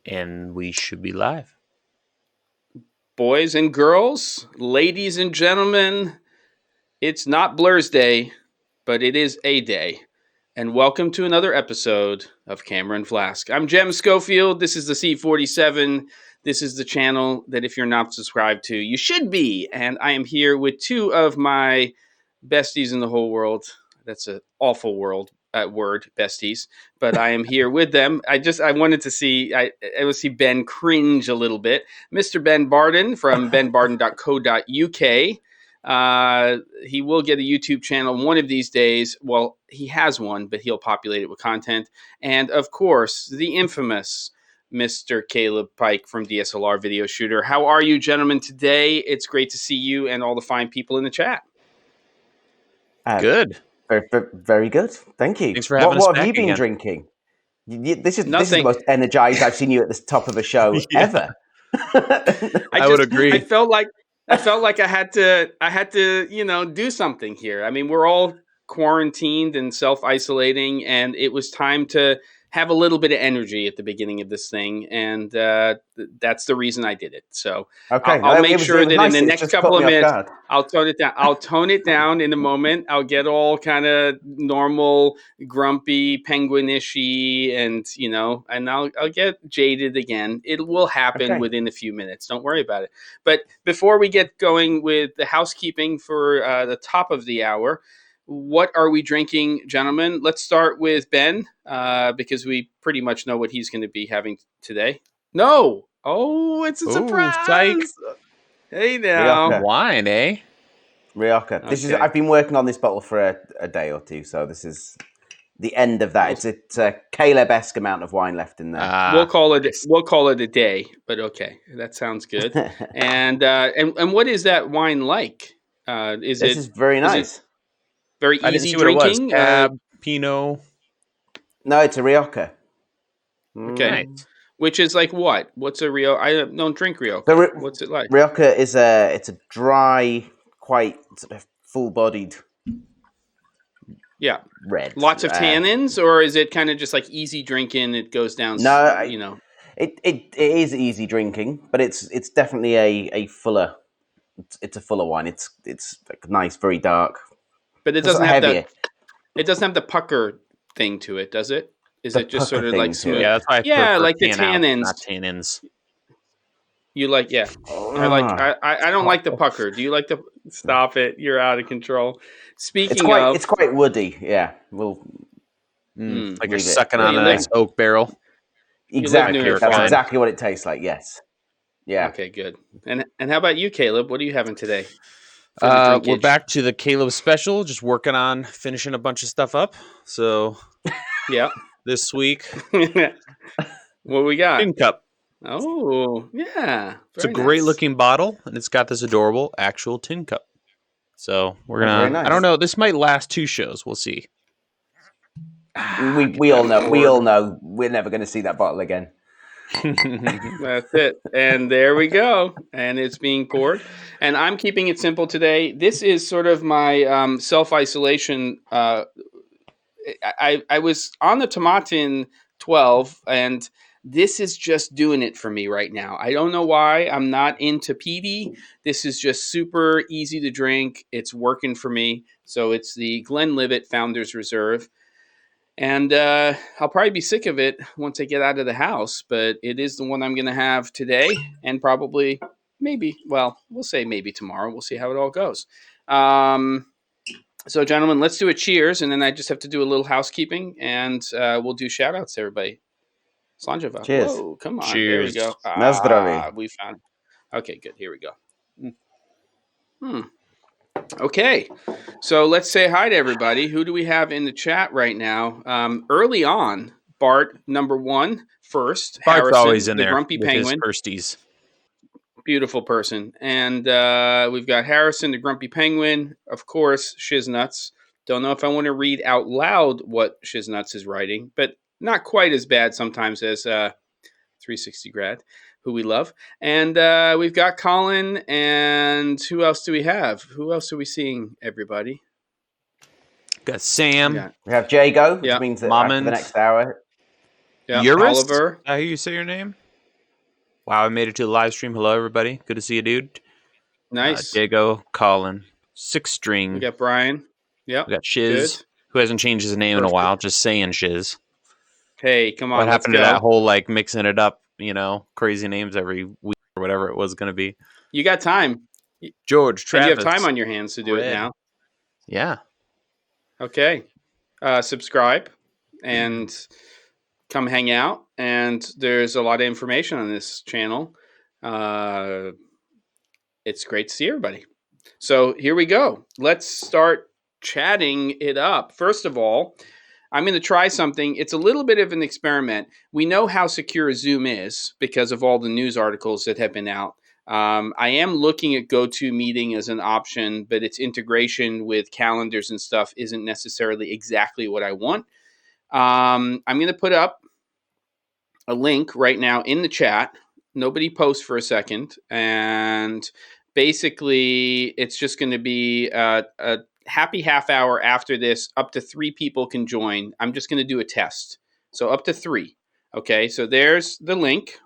And we should be live. Boys and girls, ladies and gentlemen, it's not Blur's Day, but it is a day. And welcome to another episode of Camera and Flask. I'm Jem Schofield. This is the C47. This is the channel that if you're not subscribed to, you should be. And I am here with two of my besties in the whole world. That's an awful word, besties. But I am here with them. I wanted to see, I would see Ben cringe a little bit. Mr. Ben Barden from benbarden.co.uk. He will get a YouTube channel one of these days. Well, he has one, but he'll populate it with content. And of course, the infamous Mr. Caleb PIKE from DSLR Video Shooter. How are you, gentlemen, today? It's great to see you and all the fine people in the chat. Good. Very, very good. Thank you. Thanks for having us What have back you been again. drinking? This is Nothing. the most energized I've seen you at the top of a show ever. I would agree. I felt like I had to, do something here. I mean, we're all quarantined and self-isolating, and it was time to have a little bit of energy at the beginning of this thing, and that's the reason I did it. So okay, I'll make sure that in the next couple of minutes, I'll tone it down. I'll tone it down in a moment. I'll get all kind of normal, grumpy, penguin-ishy, and and I'll get jaded again. It will happen within a few minutes. Don't worry about it. But before we get going with the housekeeping for the top of the hour, what are we drinking, gentlemen? Let's start with Ben, because we pretty much know what he's going to be having today. No! Oh, it's a surprise! Psych. Hey now. Rioja. Wine, eh? Rioja. I've been working on this bottle for a day or two, so this is the end of that. It's a Caleb-esque amount of wine left in there. We'll call it a day, but okay, that sounds good. and what is that wine like? This is very nice. Very easy drinking. Pinot. No, it's a Rioja. Okay. Nice. Which is like what? What's a Rioja? I don't drink Rioja. What's it like? Rioja is it's a dry, quite sort of full-bodied. Yeah. Red. Lots of tannins, or is it kind of just like easy drinking? It goes down. No, It is easy drinking, but it's definitely a fuller. It's a fuller wine. It's like nice, very dark. But it doesn't have it doesn't have the pucker thing to it, does it? Is it just sort of like smooth? Yeah, that's why I prefer like the tannins, tannins. not tannins. You like, yeah. I don't like the pucker. Do you like the? Stop it! You're out of control. Speaking it's quite woody. Yeah, we'll like you're sucking on a nice oak barrel. Exactly, that's exactly what it tastes like. Yes. Yeah. Okay, good. And how about you, Caleb? What are you having today? We're back to the Caleb special, just working on finishing a bunch of stuff up. So, yeah, this week, what we got? Tin cup. Oh, yeah, it's a great looking bottle, and it's got this adorable actual tin cup. So we're gonna. Nice. I don't know. This might last 2 shows. We'll see. We all know. We all know we're never going to see that bottle again. That's it. And there we go. And it's being poured. And I'm keeping it simple today. This is sort of my self-isolation. I was on the Tomatin 12, and this is just doing it for me right now. I don't know why. I'm not into PD. This is just super easy to drink. It's working for me. So it's the Glenlivet Founders Reserve. And I'll probably be sick of it once I get out of the house, but it is the one I'm going to have today and probably maybe tomorrow. We'll see how it all goes. So, gentlemen, let's do a cheers, and then I just have to do a little housekeeping, and we'll do shout-outs to everybody. Slanjava. Cheers. Whoa, come on. Cheers. There we go. Na zdrowie. We found. Okay, good. Here we go. Okay, so let's say hi to everybody. Who do we have in the chat right now? Early on, Bart, number 1, first. Bart's Harrison, always in the there grumpy with penguin. his firsties. Beautiful person. And we've got Harrison, the grumpy penguin. Of course, Shiznuts. Don't know if I want to read out loud what Shiznuts is writing, but not quite as bad sometimes as 360 Grad, who we love. And we've got Colin, and who else do we have? Who else are we seeing, everybody? Got Sam. We have Jago, which means that after Momond. the next hour. Yeah, Eurus? Oliver. How you say your name? Wow, I made it to the live stream. Hello, everybody. Good to see you, dude. Nice. Diego, Colin, Six String. We got Brian. Yep. We got Shiz, Good. who hasn't changed his name in a while. Just saying Shiz. Hey, come on. What let's happened go. to that whole like mixing it up? Crazy names every week or whatever it was going to be. You got time. George, Travis. And you have time on your hands to do it now. Yeah. Okay. Subscribe and come hang out. And there's a lot of information on this channel. It's great to see everybody. So here we go. Let's start chatting it up. First of all, I'm going to try something. It's a little bit of an experiment. We know how secure Zoom is because of all the news articles that have been out. I am looking at GoToMeeting as an option, but its integration with calendars and stuff isn't necessarily exactly what I want. I'm going to put up a link right now in the chat. Nobody post for a second. And basically, it's just going to be a happy half hour after this. Up to 3 people can join. I'm just going to do a test. So up to 3. Okay, so there's the link.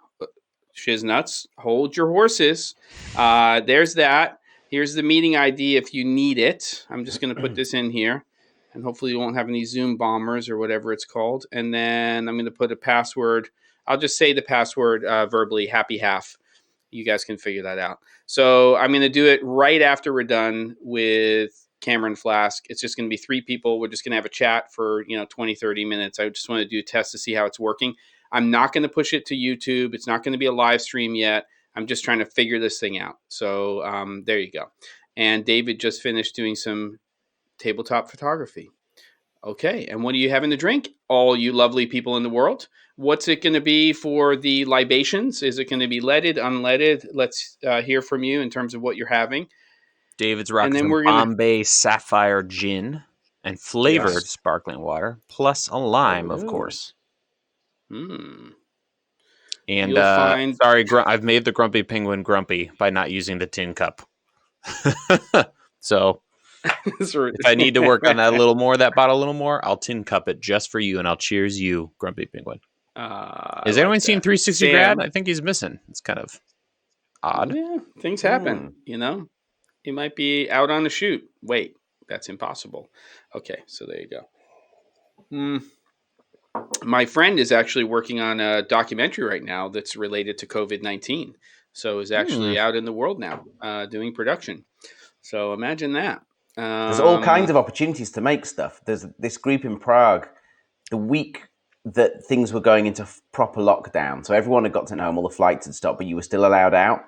Shiznuts, hold your horses. There's that. Here's the meeting ID if you need it. I'm just going to put this in here. And hopefully you won't have any Zoom bombers or whatever it's called. And then I'm going to put a password. I'll just say the password verbally, happy half. You guys can figure that out. So I'm going to do it right after we're done with Cameron Flask. It's just going to be 3 people. We're just going to have a chat for 20, 30 minutes. I just want to do a test to see how it's working. I'm not going to push it to YouTube. It's not going to be a live stream yet. I'm just trying to figure this thing out. So there you go. And David just finished doing some tabletop photography. Okay, and what are you having to drink? All you lovely people in the world. What's it going to be for the libations? Is it going to be leaded, unleaded? Let's hear from you in terms of what you're having. David's rocking some Bombay Sapphire Gin and flavored sparkling water, plus a lime, of course. Hmm. And sorry, I've made the Grumpy Penguin grumpy by not using the tin cup. So if I need to work on that a little more, that bottle a little more, I'll tin cup it just for you, and I'll cheers you, Grumpy Penguin. Has anyone seen 360 Grad? I think he's missing. It's kind of odd. Yeah, things happen, He might be out on a shoot. Wait, that's impossible. Okay, so there you go. My friend is actually working on a documentary right now that's related to COVID-19. So is actually out in the world now doing production. So imagine that. There's all kinds of opportunities to make stuff. There's this group in Prague, the week that things were going into proper lockdown. So everyone had gotten home, all the flights had stopped, but you were still allowed out.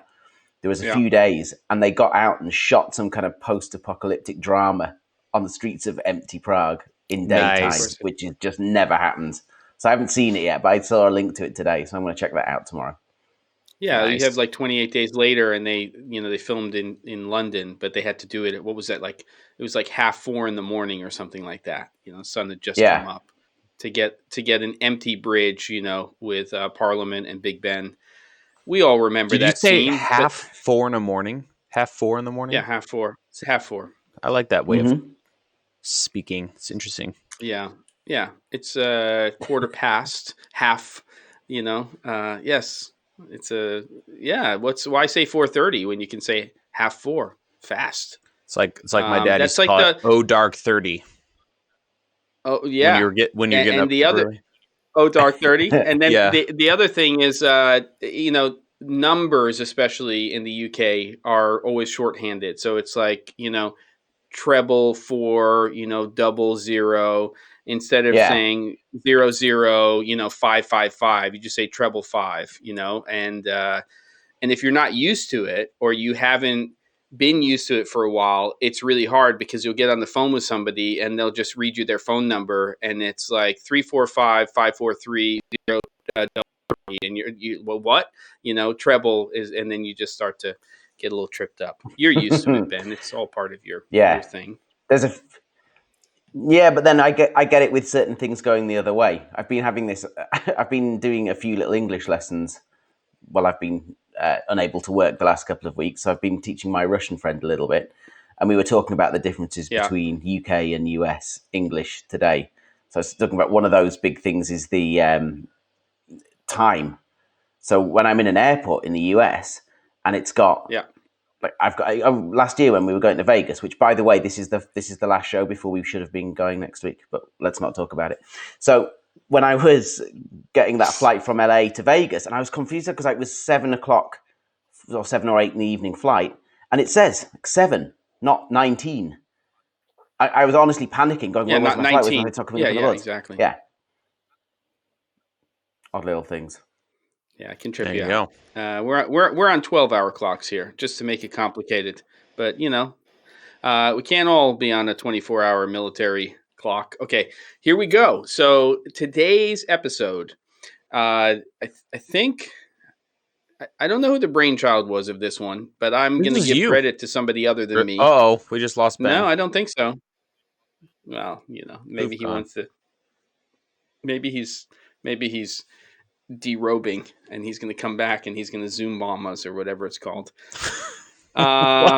There was a few days, and they got out and shot some kind of post-apocalyptic drama on the streets of empty Prague in daytime, which is just never happens. So I haven't seen it yet, but I saw a link to it today, so I'm going to check that out tomorrow. Yeah, you have like 28 days later, and they filmed in London, but they had to do it at, what was that, like? It was like 4:30 in the morning or something like that. The sun had just come up to get an empty bridge, with Parliament and Big Ben. We all remember that scene. Did you say 4:30 in the morning? 4:30 in the morning? Yeah, 4:30. It's 4:30. I like that way of speaking. It's interesting. Yeah. It's 1:15, half. Yes. It's why say 4:30 when you can say 4:30 fast? It's like my dad used to call it dark 30. Oh yeah. When you're getting and up the other early. dark 30. And then the other thing is numbers, especially in the UK, are always shorthanded. So it's like, treble 4, 00. Instead of saying 00, 555, you just say treble 5, and if you're not used to it, or you haven't been used to it for a while, it's really hard because you'll get on the phone with somebody and they'll just read you their phone number, and it's like 345-543-0, and well, what? Treble is, and then you just start to get a little tripped up. You're used to it, Ben. It's all part of your thing. There's but then I get it with certain things going the other way. I've been doing a few little English lessons while I've been unable to work the last couple of weeks. So I've been teaching my Russian friend a little bit, and we were talking about the differences between UK and US English today. So I was talking about one of those big things is the time. So when I'm in an airport in the US and it's got, like I've got last year when we were going to Vegas, which by the way, this is the last show before we should have been going next week, but let's not talk about it. So when I was getting that flight from LA to Vegas, and I was confused because it was 7 o'clock or 7 or 8 in the evening flight, and it says 7, not 19. I was honestly panicking, going, "Well, where's my flight? Where's my coming up in the woods?" Exactly. Yeah, odd little things. Yeah, I can trip you out. We're on 12-hour clocks here, just to make it complicated. But we can't all be on a 24-hour military clock. Okay, here we go. So today's episode, I think. I don't know who the brainchild was of this one, but I'm going to give credit to somebody other than me. Oh, we just lost Ben. No, I don't think so. Well, maybe he wants to. Maybe he's derobing, and he's going to come back, and he's going to Zoom bomb us or whatever it's called. That's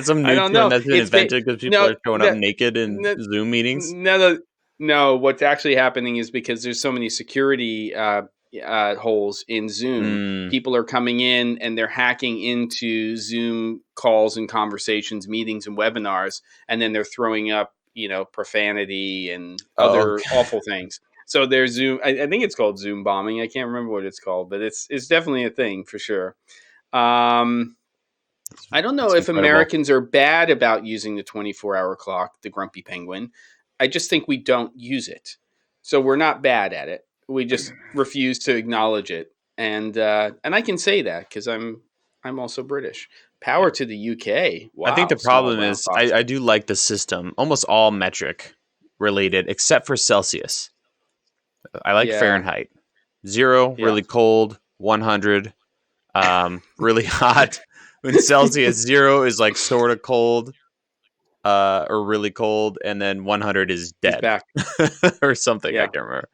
some new term that's been invented because people are showing up naked in Zoom meetings. No. What's actually happening is because there's so many security holes in Zoom. People are coming in and they're hacking into Zoom calls and conversations, meetings and webinars, and then they're throwing up, profanity and other awful things. So there's Zoom. I think it's called Zoom bombing. I can't remember what it's called, but it's definitely a thing for sure. I don't know if Americans are bad about using the 24-hour clock, the Grumpy Penguin. I just think we don't use it. So we're not bad at it. We just refuse to acknowledge it. And I can say that because I'm also British. Power to the UK. Wow, I think the problem is I do like the system, almost all metric related, except for Celsius. I like Fahrenheit. 0, really cold. 100, really hot. When Celsius, 0 is like sort of cold, or really cold, and then 100 is dead. He's back. Or something. I can't remember.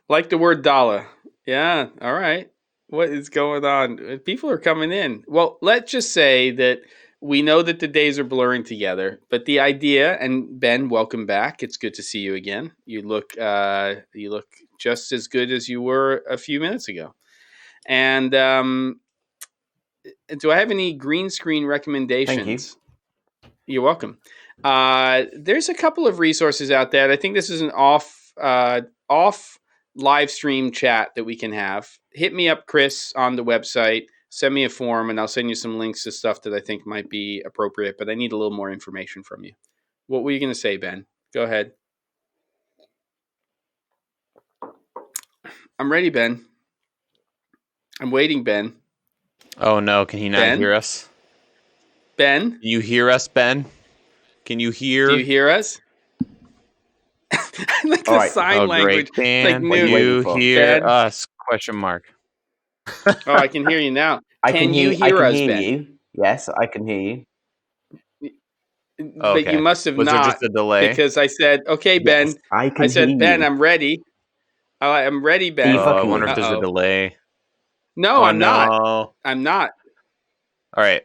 Like the word dollar. Yeah. All right. What is going on? People are coming in. Well, let's just say that we know that the days are blurring together, but the idea, and Ben, welcome back. It's good to see you again. You look just as good as you were a few minutes ago. And do I have any green screen recommendations? Thank you. You're welcome. There's a couple of resources out there. I think this is an off live stream chat that we can have. Hit me up, Chris, on the website. Send me a form, and I'll send you some links to stuff that I think might be appropriate, but I need a little more information from you. What were you going to say, Ben? Go ahead. I'm ready, Ben. I'm waiting, Ben. Oh, no. Can he not hear us? Ben? Can you hear us, Ben? Can you hear? Do you hear us? Like the sign language. Can like you hear us? Question mark. Oh, I can hear you now. Can you hear us, Ben? You. Yes, I can hear you. But you must have Was not. there just a delay? Because I said, "Okay, Ben." Yes, I said, "Ben, you. I'm ready." I'm ready, Ben. I wonder if there's a delay. No, I'm not. I'm not. All right,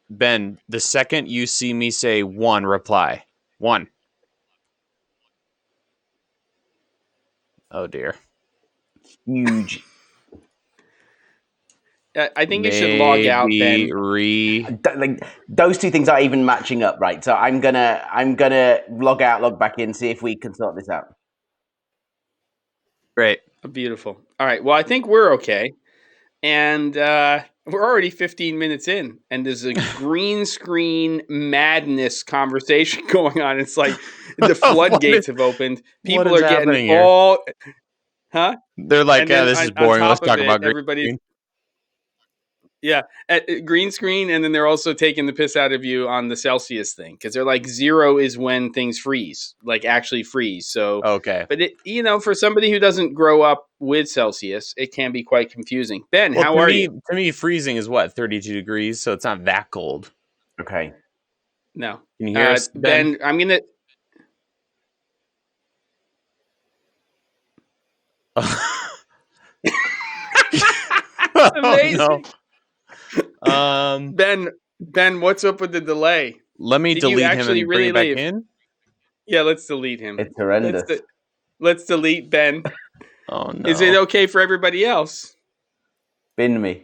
Ben. The second you see me say 1, reply 1. Oh dear. Huge. I think you should log out, Ben. Those two things aren't even matching up, right? So I'm gonna log out, log back in, see if we can sort this out. Great. Beautiful. All right. Well, I think we're okay, and we're already 15 minutes in, and there's a green screen madness conversation going on. It's like the floodgates have opened. People are getting all, huh? They're like, this is boring. Let's talk about green screen. Yeah, green screen, and then they're also taking the piss out of you on the Celsius thing because they're like 0 is when things freeze, like actually freeze. So okay, but it, for somebody who doesn't grow up with Celsius, it can be quite confusing. Ben, how are you? To me, freezing is what 32 degrees, so it's not that cold. Okay. No, can you hear us, Ben? I'm gonna. Amazing. Oh, no. Ben, what's up with the delay? Let me delete him and bring it back in. Yeah, let's delete him. It's horrendous. Let's delete Ben. Oh no! Is it okay for everybody else? Bin me.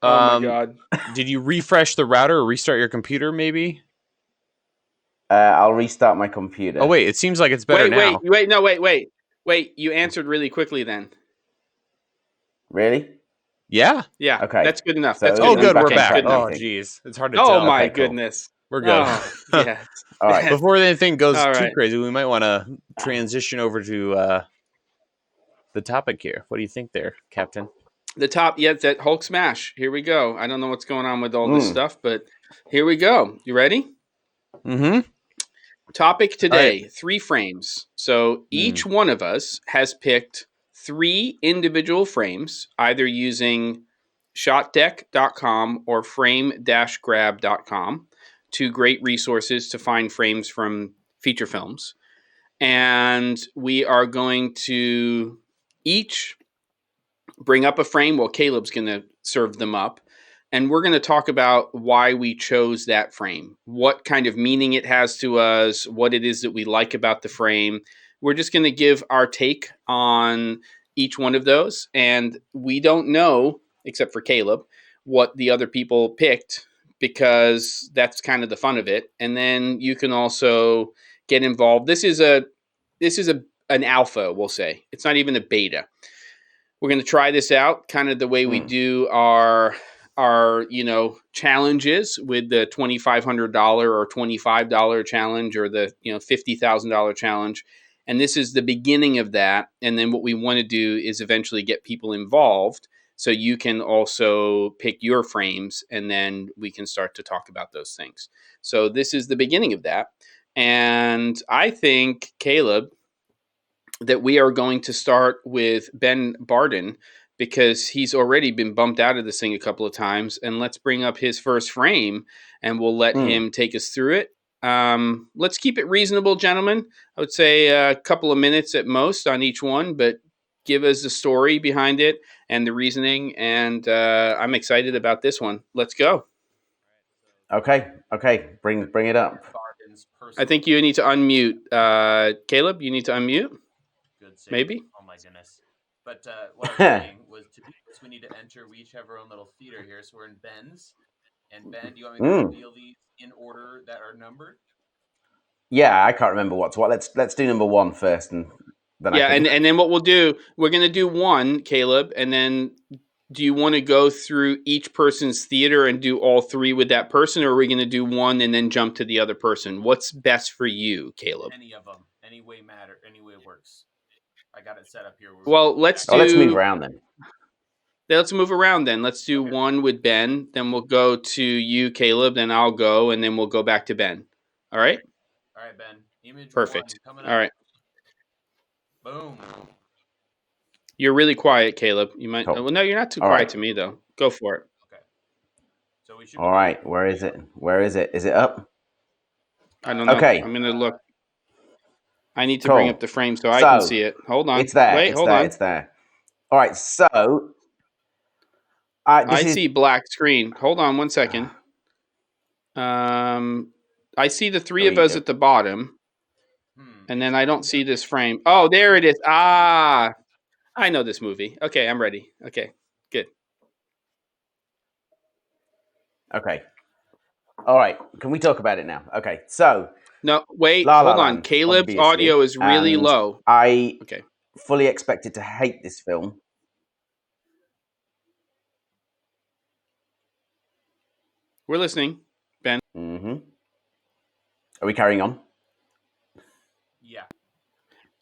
Oh my god! Did you refresh the router or restart your computer? Maybe. I'll restart my computer. Oh wait, it seems like it's better now. Wait! You answered really quickly then. Really? Yeah. Yeah. Okay. That's good enough. So That's Oh, good good. enough. We're Okay, back. good enough. Oh, geez, it's hard to Oh tell. my Okay, cool. goodness. We're good. Oh, yeah. All right. Before anything goes All too right. crazy, we might want to transition over to the topic here. What do you think there, Captain? The top, yeah, that Hulk smash. Here we go. I don't know what's going on with all this stuff, but here we go. You ready? Mm-hmm. Topic today, right. 3 frames. So each one of us has picked 3 individual frames, either using shotdeck.com or frame-grab.com, 2 great resources to find frames from feature films. And we are going to each bring up a frame. Well, Caleb's going to serve them up. And we're going to talk about why we chose that frame, what kind of meaning it has to us, what it is that we like about the frame. We're just going to give our take on each one of those. And we don't know, except for Caleb, what the other people picked, because that's kind of the fun of it. And then you can also get involved. This is an alpha, we'll say. It's not even a beta. We're going to try this out kind of the way we do our challenges with the $2,500 or $25 challenge or the $50,000 challenge. And this is the beginning of that. And then what we want to do is eventually get people involved so you can also pick your frames, and then we can start to talk about those things. So this is the beginning of that. And I think, Caleb, that we are going to start with Ben Barden, because he's already been bumped out of this thing a couple of times. And let's bring up his first frame and we'll let him take us through it. Let's keep it reasonable, gentlemen. I would say a couple of minutes at most on each one, but give us the story behind it and the reasoning. And I'm excited about this one. Let's go. Okay. Bring it up. I think you need to unmute. Caleb, you need to unmute. Maybe. Oh my goodness. But what I was saying was, to do this, we need to enter. We each have our own little theater here. So we're in Ben's. And Ben, do you want me to reveal these in order that are numbered? Yeah, I can't remember what's what. Let's do number 1 first, and then and then what we'll do, we're going to do 1, Caleb, and then do you want to go through each person's theater and do all 3 with that person, or are we going to do 1 and then jump to the other person? What's best for you, Caleb? Any of them. Any way works. I got it set up here. Well, let's move around then. Let's move around then. Let's do 1 with Ben. Then we'll go to you, Caleb. Then I'll go, and then we'll go back to Ben. All right? All right, Ben. Image Perfect. 1 coming up. All right. Boom. You're really quiet, Caleb. You might. Cool. Well, no, you're not too quiet to me, though. Go for it. Okay. So we should. All right. Where is it? Is it up? I don't know. Okay. I'm gonna look. I need to bring up the frame so I can see it. Hold on. It's there. Wait, hold on. It's there. All right. So I see black screen. Hold on 1 second. I see the 3 of us at the bottom, and then I don't see this frame. Oh, there it is. Ah, I know this movie. Okay, I'm ready. Okay, good. Okay. All right. Can we talk about it now? Okay. So. No, wait. La La hold on. Land, Caleb's obviously, audio is really low. I fully expected to hate this film. We're listening, Ben. Mm-hmm. Are we carrying on?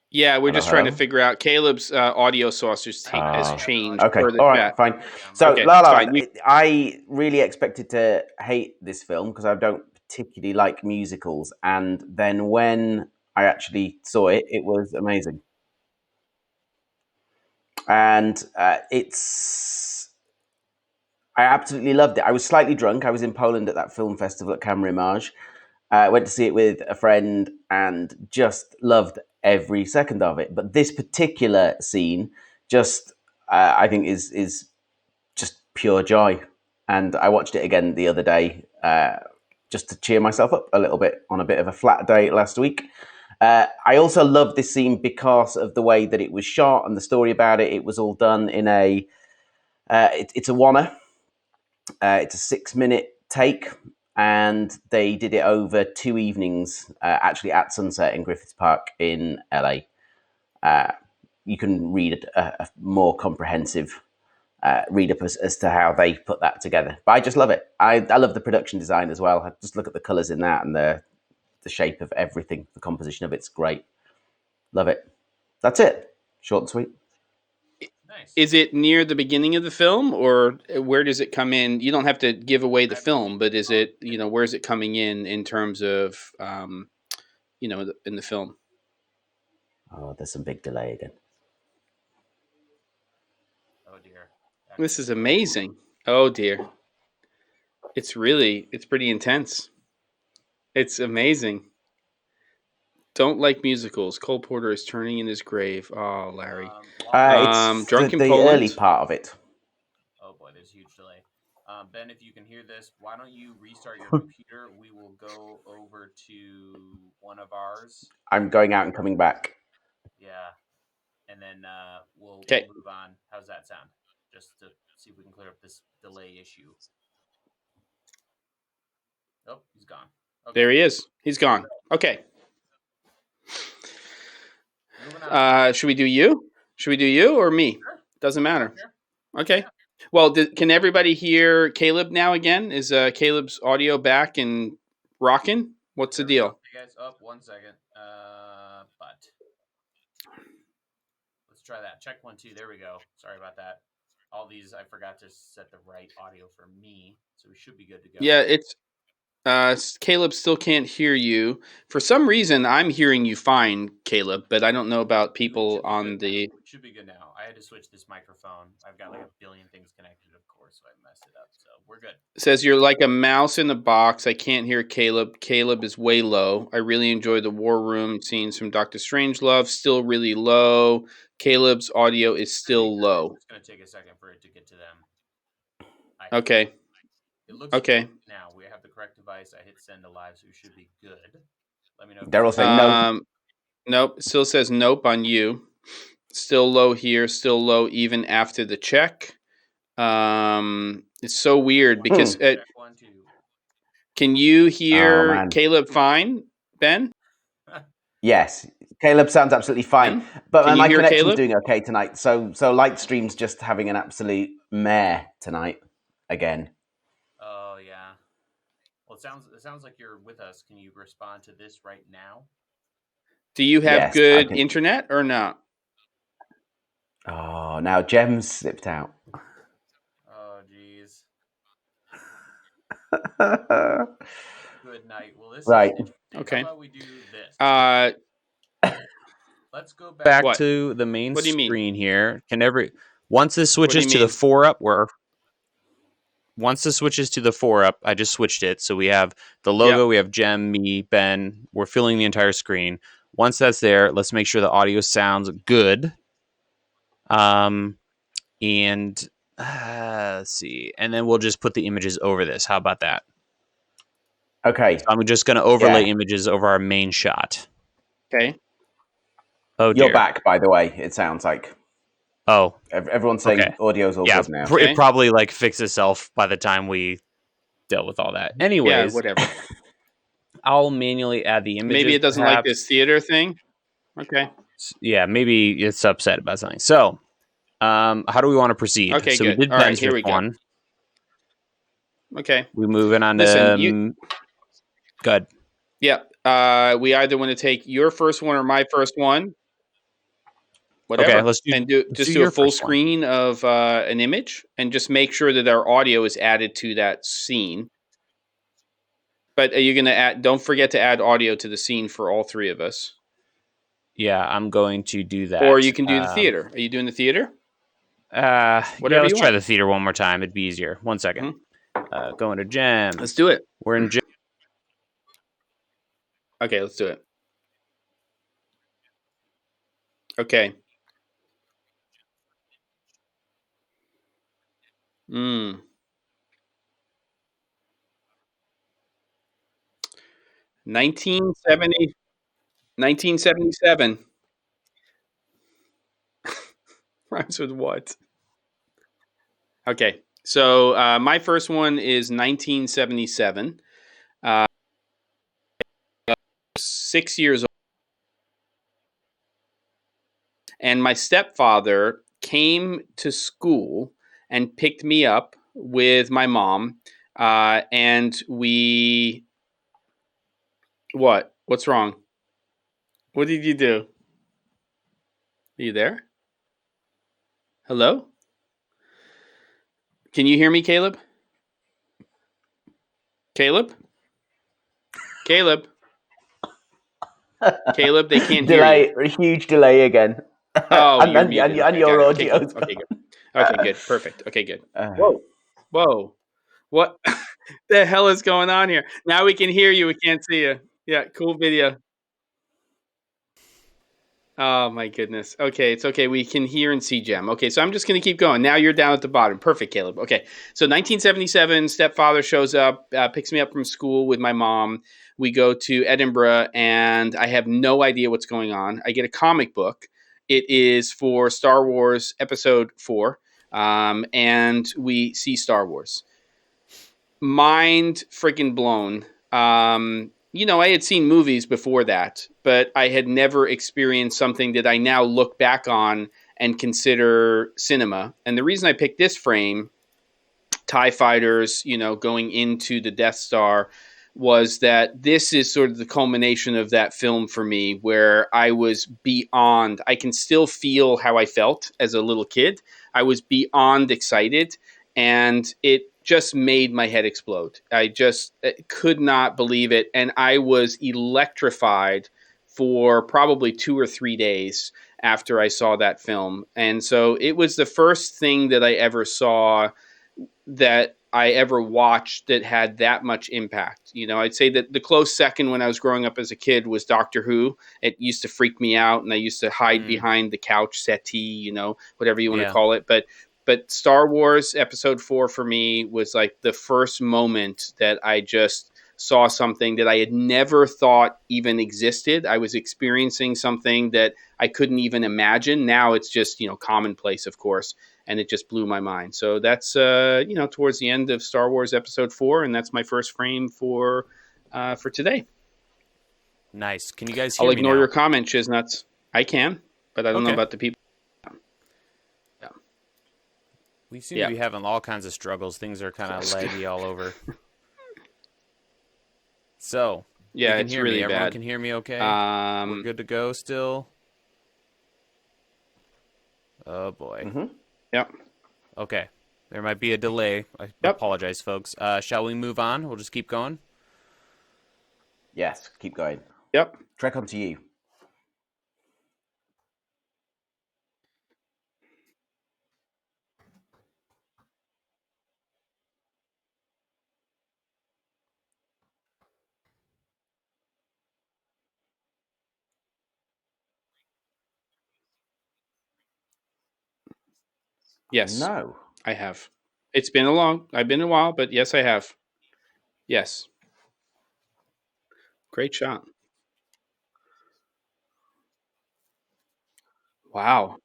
Yeah, we're just trying to figure out. Caleb's audio source has changed. Okay, all right, fine. So, La La Land, I really expected to hate this film because I don't particularly like musicals. And then when I actually saw it, it was amazing. And I absolutely loved it. I was slightly drunk. I was in Poland at that film festival at Camrimage. I went to see it with a friend and just loved every second of it. But this particular scene just, I think, is just pure joy. And I watched it again the other day just to cheer myself up a little bit on a bit of a flat day last week. I also love this scene because of the way that it was shot and the story about it. It was all done in a it's a oneer. It's a 6-minute take, and they did it over 2 evenings, actually at sunset in Griffith Park in LA. You can read a more comprehensive read up as to how they put that together. But I just love it. I love the production design as well. I just look at the colors in that and the shape of everything. The composition of it's great. Love it. That's it. Short and sweet. Nice. Is it near the beginning of the film, or where does it come in? You don't have to give away the film, but is it, where is it coming in terms of, in the film? Oh, there's some big delay again. Oh dear. This is amazing. Oh dear. It's pretty intense. It's amazing. Don't like musicals. Cole Porter is turning in his grave. Oh, Larry. It's Drunken the Poland? early part of it. Oh boy, there's a huge delay. Ben, if you can hear this, why don't you restart your computer? We will go over to one of ours. I'm going out and coming back. Yeah. And then we'll move on. How's that sound? Just to see if we can clear up this delay issue. Oh, he's gone. Okay. There he is. He's gone. Okay. Should we do you? Should we do you or me? Sure. Doesn't matter. Sure. Okay. Yeah. Well, can everybody hear Caleb now again? Is Caleb's audio back and rocking? What's the deal? Hey guys, 1 second. But let's try that. Check 1, 2. There we go. Sorry about that. All these, I forgot to set the right audio for me, so we should be good to go. Yeah, it's Caleb still can't hear you. For some reason, I'm hearing you fine, Caleb, but I don't know about people on the... It should be good now. I had to switch this microphone. I've got like a billion things connected, of course, so I messed it up. So we're good. It says you're like a mouse in the box. I can't hear Caleb. Caleb is way low. I really enjoy the War Room scenes from Dr. Strangelove. Still really low. Caleb's audio is still low. It's going to take a second for it to get to them. Okay. It looks okay. Now we have the correct device. I hit send to live, so we should be good. Let me know. Daryl saying no. Nope. Still says nope on you. Still low here. Still low even after the check. It's so weird because can you hear Caleb fine, Ben? Yes, Caleb sounds absolutely fine. Ben? But my connection's Caleb? doing okay tonight. So Lightstream's just having an absolute mare tonight again. Oh yeah. Well, it sounds like you're with us. Can you respond to this right now? Do you have good internet or not? Oh, now Jem's slipped out. Oh, jeez. Good night. Well, this right. Okay. How about we do this? Let's go back to the main screen here. Once this switches to the 4-up, Once this switches to the 4-up, I just switched it. So we have the logo, we have Jem, me, Ben. We're filling the entire screen. Once that's there, let's make sure the audio sounds good. Let's see. And then we'll just put the images over this. How about that? Okay. So I'm just going to overlay images over our main shot. Okay. Oh, dear. You're back, by the way, it sounds like. Oh. Everyone's saying audio's all good now. It probably fixed itself by the time we dealt with all that. Anyways. Yeah, whatever. I'll manually add the images. Maybe it doesn't like this theater thing. Okay. Yeah, maybe it's upset about something. So, how do we want to proceed? Okay, so good. We did all right, here we one. Go. Okay. We're moving on to... Good. Yeah. We either want to take your first one or my first one. Whatever. Okay, let's do a full screen of an image and just make sure that our audio is added to that scene. But are you going to add? Don't forget to add audio to the scene for all three of us. Yeah, I'm going to do that. Or you can do the theater. Are you doing the theater? Let's try the theater one more time. It'd be easier. 1 second. Going to Jem. Let's do it. We're in Jem. Okay, let's do it. Okay. 1970. 1977. Rhymes with what? Okay. So my first one is 1977. 6 years old. And my stepfather came to school and picked me up with my mom. And we. What? What's wrong? What did you do? Are you there? Hello? Can you hear me, Caleb? Caleb? Caleb? Caleb, they can't delay, hear you. A huge delay again. Oh, and, you're and, muted. and Okay, your okay, audio's good. Okay, good. Okay, good. Perfect. Okay, good. Whoa. Whoa. What the hell is going on here? Now we can hear you. We can't see you. Yeah, cool video. Oh my goodness. Okay, it's okay. We can hear and see Gem. Okay, so I'm just going to keep going. Now you're down at the bottom. Perfect, Caleb. Okay, so 1977, stepfather shows up, picks me up from school with my mom. We go to Edinburgh, and I have no idea what's going on. I get a comic book. It is for Star Wars Episode 4, and we see Star Wars. Mind freaking blown. I had seen movies before that, but I had never experienced something that I now look back on and consider cinema. And the reason I picked this frame, TIE fighters, going into the Death Star, was that this is sort of the culmination of that film for me, where I was beyond, I can still feel how I felt as a little kid. I was beyond excited, and it just made my head explode. I just could not believe it. And I was electrified for probably 2 or 3 days after I saw that film. And so it was the first thing that I ever saw that I ever watched that had that much impact. I'd say that the close second when I was growing up as a kid was Doctor Who. It used to freak me out, and I used to hide behind the couch settee, whatever you want to call it. But Star Wars Episode 4 for me was like the first moment that I just saw something that I had never thought even existed. I was experiencing something that I couldn't even imagine. Now it's just, commonplace, of course. And it just blew my mind. So that's, towards the end of Star Wars Episode 4. And that's my first frame for today. Nice. Can you guys hear me I'll ignore now? your comment, Chiznuts. I can, but I don't know about the people. Yeah. We seem to be having all kinds of struggles. Things are kind of laggy all over. So, yeah, it's really bad. Everyone can hear me okay? We're good to go still? Oh, boy. Mm-hmm. Yep. Okay. There might be a delay. I apologize, folks. Shall we move on? We'll just keep going? Yes, keep going. Yep. Trek onto you. Yes. No. I have. I've been a while, but yes, I have. Yes. Great shot. Wow.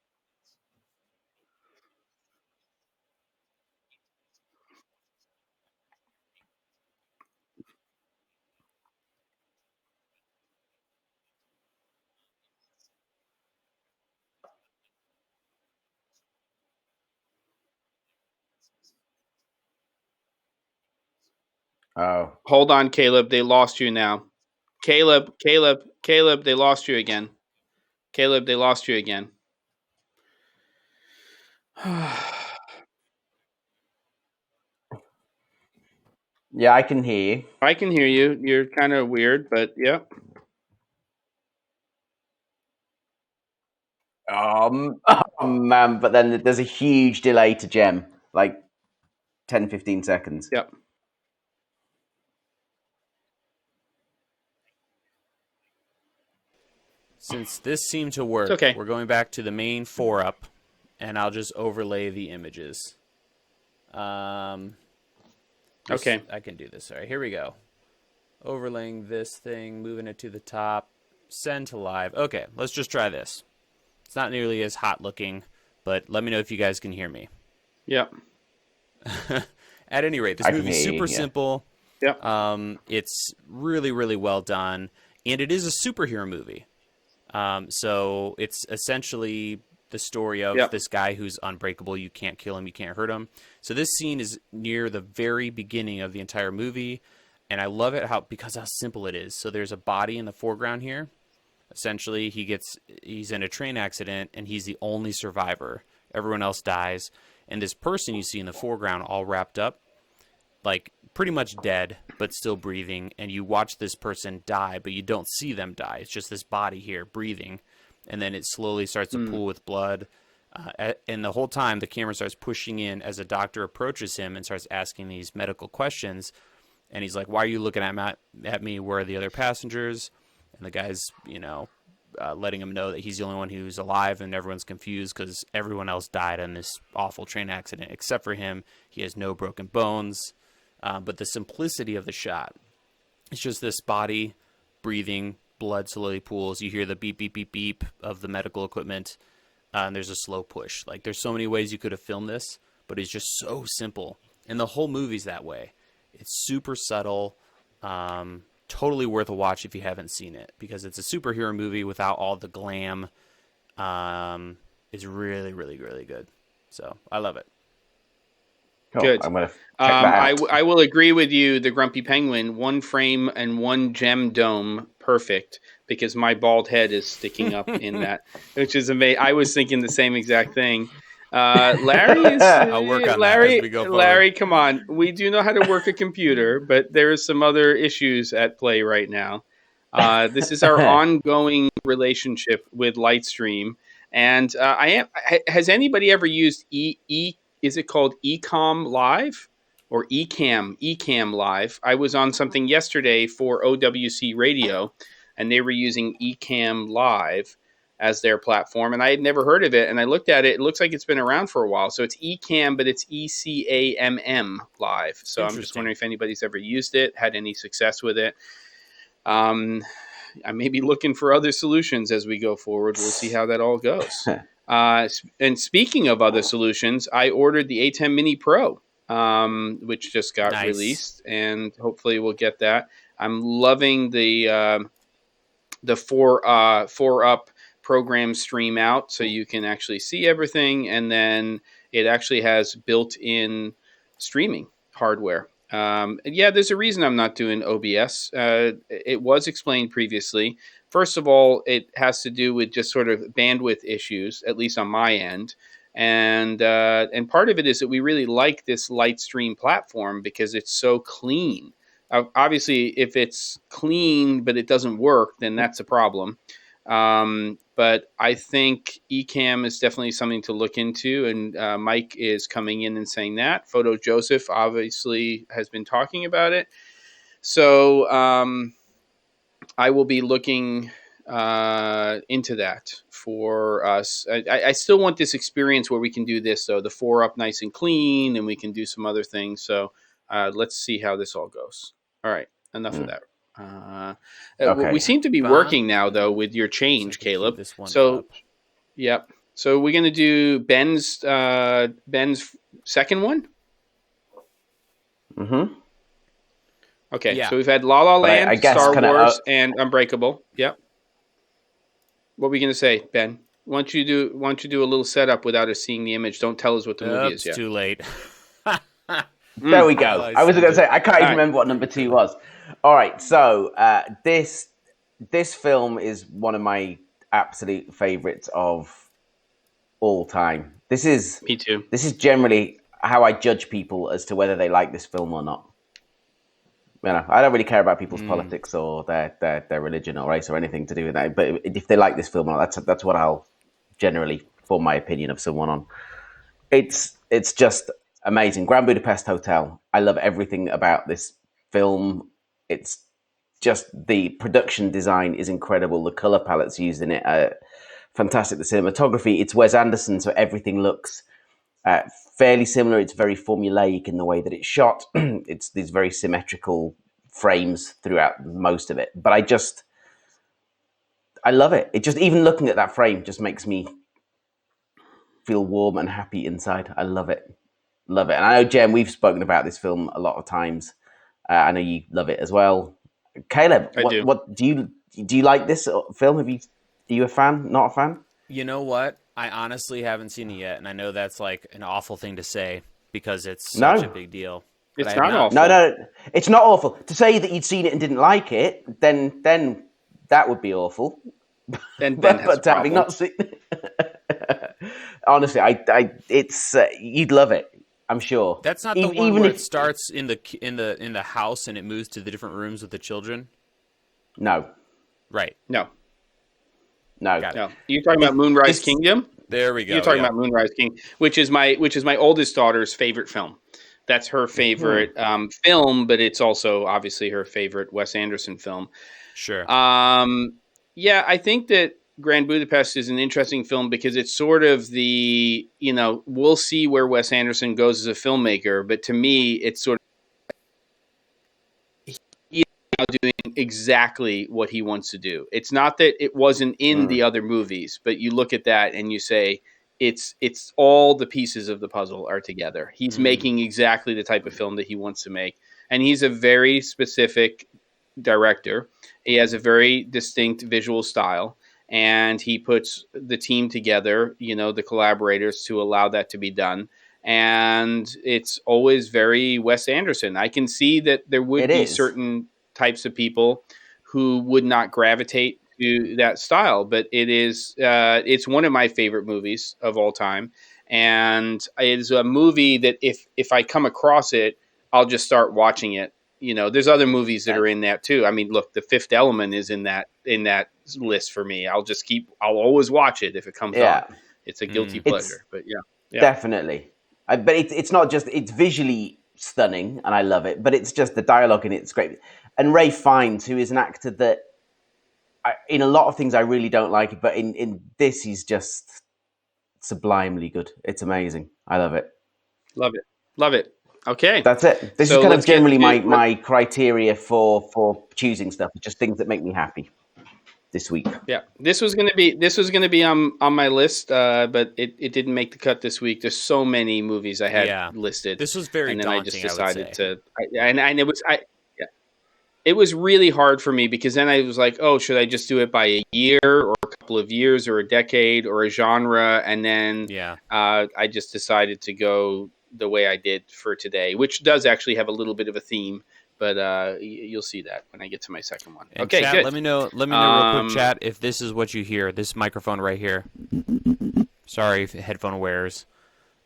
Oh. Hold on, Caleb. They lost you now. Caleb, they lost you again. Caleb, they lost you again. Yeah, I can hear you. I can hear you. You're kind of weird, but yeah. Oh, man, but then there's a huge delay to Gem, like 10, 15 seconds. Yep. Since this seemed to work, okay. We're going back to the main 4-up, and I'll just overlay the images. Okay. I can do this. All right, here we go. Overlaying this thing, moving it to the top, Send to live. Okay, let's just try this. It's not nearly as hot looking, but let me know if you guys can hear me. Yep. At any rate, this movie's super simple. Yep. It's really, really well done, and it is a superhero movie. So it's essentially the story of this guy who's unbreakable. You can't kill him. You can't hurt him. So this scene is near the very beginning of the entire movie, and I love it because how simple it is. So there's a body in the foreground here. Essentially, he's in a train accident, and he's the only survivor. Everyone else dies, and this person you see in the foreground all wrapped up, like pretty much dead, but still breathing, and you watch this person die, but you don't see them die. It's just this body here breathing, and then it slowly starts to pool with blood. And the whole time, the camera starts pushing in as a doctor approaches him and starts asking these medical questions. And he's like, "Why are you looking at me? Where are the other passengers?" And the guy's, letting him know that he's the only one who's alive, and everyone's confused because everyone else died in this awful train accident except for him. He has no broken bones. But the simplicity of the shot, it's just this body breathing, blood slowly pools. You hear the beep, beep, beep, beep of the medical equipment, and there's a slow push. Like, there's so many ways you could have filmed this, but it's just so simple. And the whole movie's that way. It's super subtle, totally worth a watch if you haven't seen it, because it's a superhero movie without all the glam. It's really, really, really good. So I love it. Cool. Good. I'm going to check that out. I will agree with you, the Grumpy Penguin, one frame and one gem dome, perfect, because my bald head is sticking up in that, which is amazing. I was thinking the same exact thing. Larry is... I'll work on that as we go forward. Larry, come on. We do know how to work a computer, but there are some other issues at play right now. This is our ongoing relationship with Lightstream. And has anybody ever used is it called Ecom Live or Ecamm Live? I was on something yesterday for OWC Radio, and they were using Ecamm Live as their platform, and I had never heard of it. And I looked at it; it looks like it's been around for a while. So it's Ecamm, but it's ECAMM Live. So I'm just wondering if anybody's ever used it, had any success with it. I may be looking for other solutions as we go forward. We'll see how that all goes. And speaking of other solutions, I ordered the A10 Mini Pro, which just got released, and hopefully we'll get that. I'm loving the 4-up program stream out, so you can actually see everything, and then it actually has built-in streaming hardware. There's a reason I'm not doing OBS. It was explained previously. First of all, it has to do with just sort of bandwidth issues, at least on my end. And part of it is that we really like this Lightstream platform because it's so clean. Obviously, if it's clean but it doesn't work, then that's a problem. But I think Ecamm is definitely something to look into, and Mike is coming in and saying that. Photo Joseph obviously has been talking about it. So I will be looking into that for us. I still want this experience where we can do this, though, the 4-up nice and clean, and we can do some other things. So let's see how this all goes. All right, enough of that. We seem to be working now, though, with your change, Caleb. Yep. So we're going to do Ben's second one? Mm-hmm. Okay, so we've had La La Land, Star Wars, and Unbreakable. Yep. What were we going to say, Ben? Why don't you do a little setup without us seeing the image? Don't tell us what the movie is yet. It's too late. There we go. I was going to say, I can't even remember what number 2 was. All right, so this film is one of my absolute favorites of all time. Me too. This is generally how I judge people as to whether they like this film or not. I don't really care about people's politics or their religion or race or anything to do with that. But if they like this film or not, that's what I'll generally form my opinion of someone on. It's just amazing. Grand Budapest Hotel. I love everything about this film. It's just the production design is incredible. The color palettes used in it are fantastic. The cinematography, it's Wes Anderson, so everything looks fairly similar. It's very formulaic in the way that it's shot. It's these very symmetrical frames throughout most of it. But I love it. It just, even looking at that frame just makes me feel warm and happy inside. I love it. Love it. And I know, Jem, we've spoken about this film a lot of times. I know you love it as well. Caleb, what do you like this film? Are you a fan? Not a fan? You know what? I honestly haven't seen it yet, and I know that's like an awful thing to say because it's such a big deal. It's not awful. No, it's not awful. To say that you'd seen it and didn't like it, then that would be awful. But having not seen it, honestly, it's you'd love it. I'm sure. That's not the one where it starts in the house and it moves to the different rooms with the children. No. Right. No. No. You're talking about Moonrise Kingdom? There we go. You're talking about Moonrise King, which is my oldest daughter's favorite film. That's her favorite film, but it's also obviously her favorite Wes Anderson film. Sure. Yeah, I think that Grand Budapest is an interesting film because it's sort of the, we'll see where Wes Anderson goes as a filmmaker, but to me, it's sort of he's now doing exactly what he wants to do. It's not that it wasn't in the other movies, but you look at that and you say, it's all the pieces of the puzzle are together. He's making exactly the type of film that he wants to make. And he's a very specific director. He has a very distinct visual style. And he puts the team together, the collaborators, to allow that to be done. And it's always very Wes Anderson. I can see that there would be certain types of people who would not gravitate to that style, but it's one of my favorite movies of all time. And it's a movie that if I come across it, I'll just start watching it. There's other movies that are in that too. I mean, look, The Fifth Element is in that list for me. I'll always watch it if it comes on. It's a guilty pleasure, but yeah. Definitely. But it's not just, it's visually stunning and I love it, but it's just the dialogue in it's great. And Ralph Fiennes, who is an actor that in a lot of things I really don't like it, but in this he's just sublimely good. It's amazing. I love it. Love it. Okay. That's it. This is kind of generally my criteria for choosing stuff. Just things that make me happy this week. Yeah. This was going to be on my list, but it didn't make the cut this week. There's so many movies I had listed. This was very daunting, I just decided it was really hard for me because then I was like, oh, should I just do it by a year or a couple of years or a decade or a genre? And then I just decided to go the way I did for today, which does actually have a little bit of a theme, but you'll see that when I get to my second one. And okay, chat, good. Let me know real quick, chat, if this is what you hear. This microphone right here. Sorry, headphone wearers.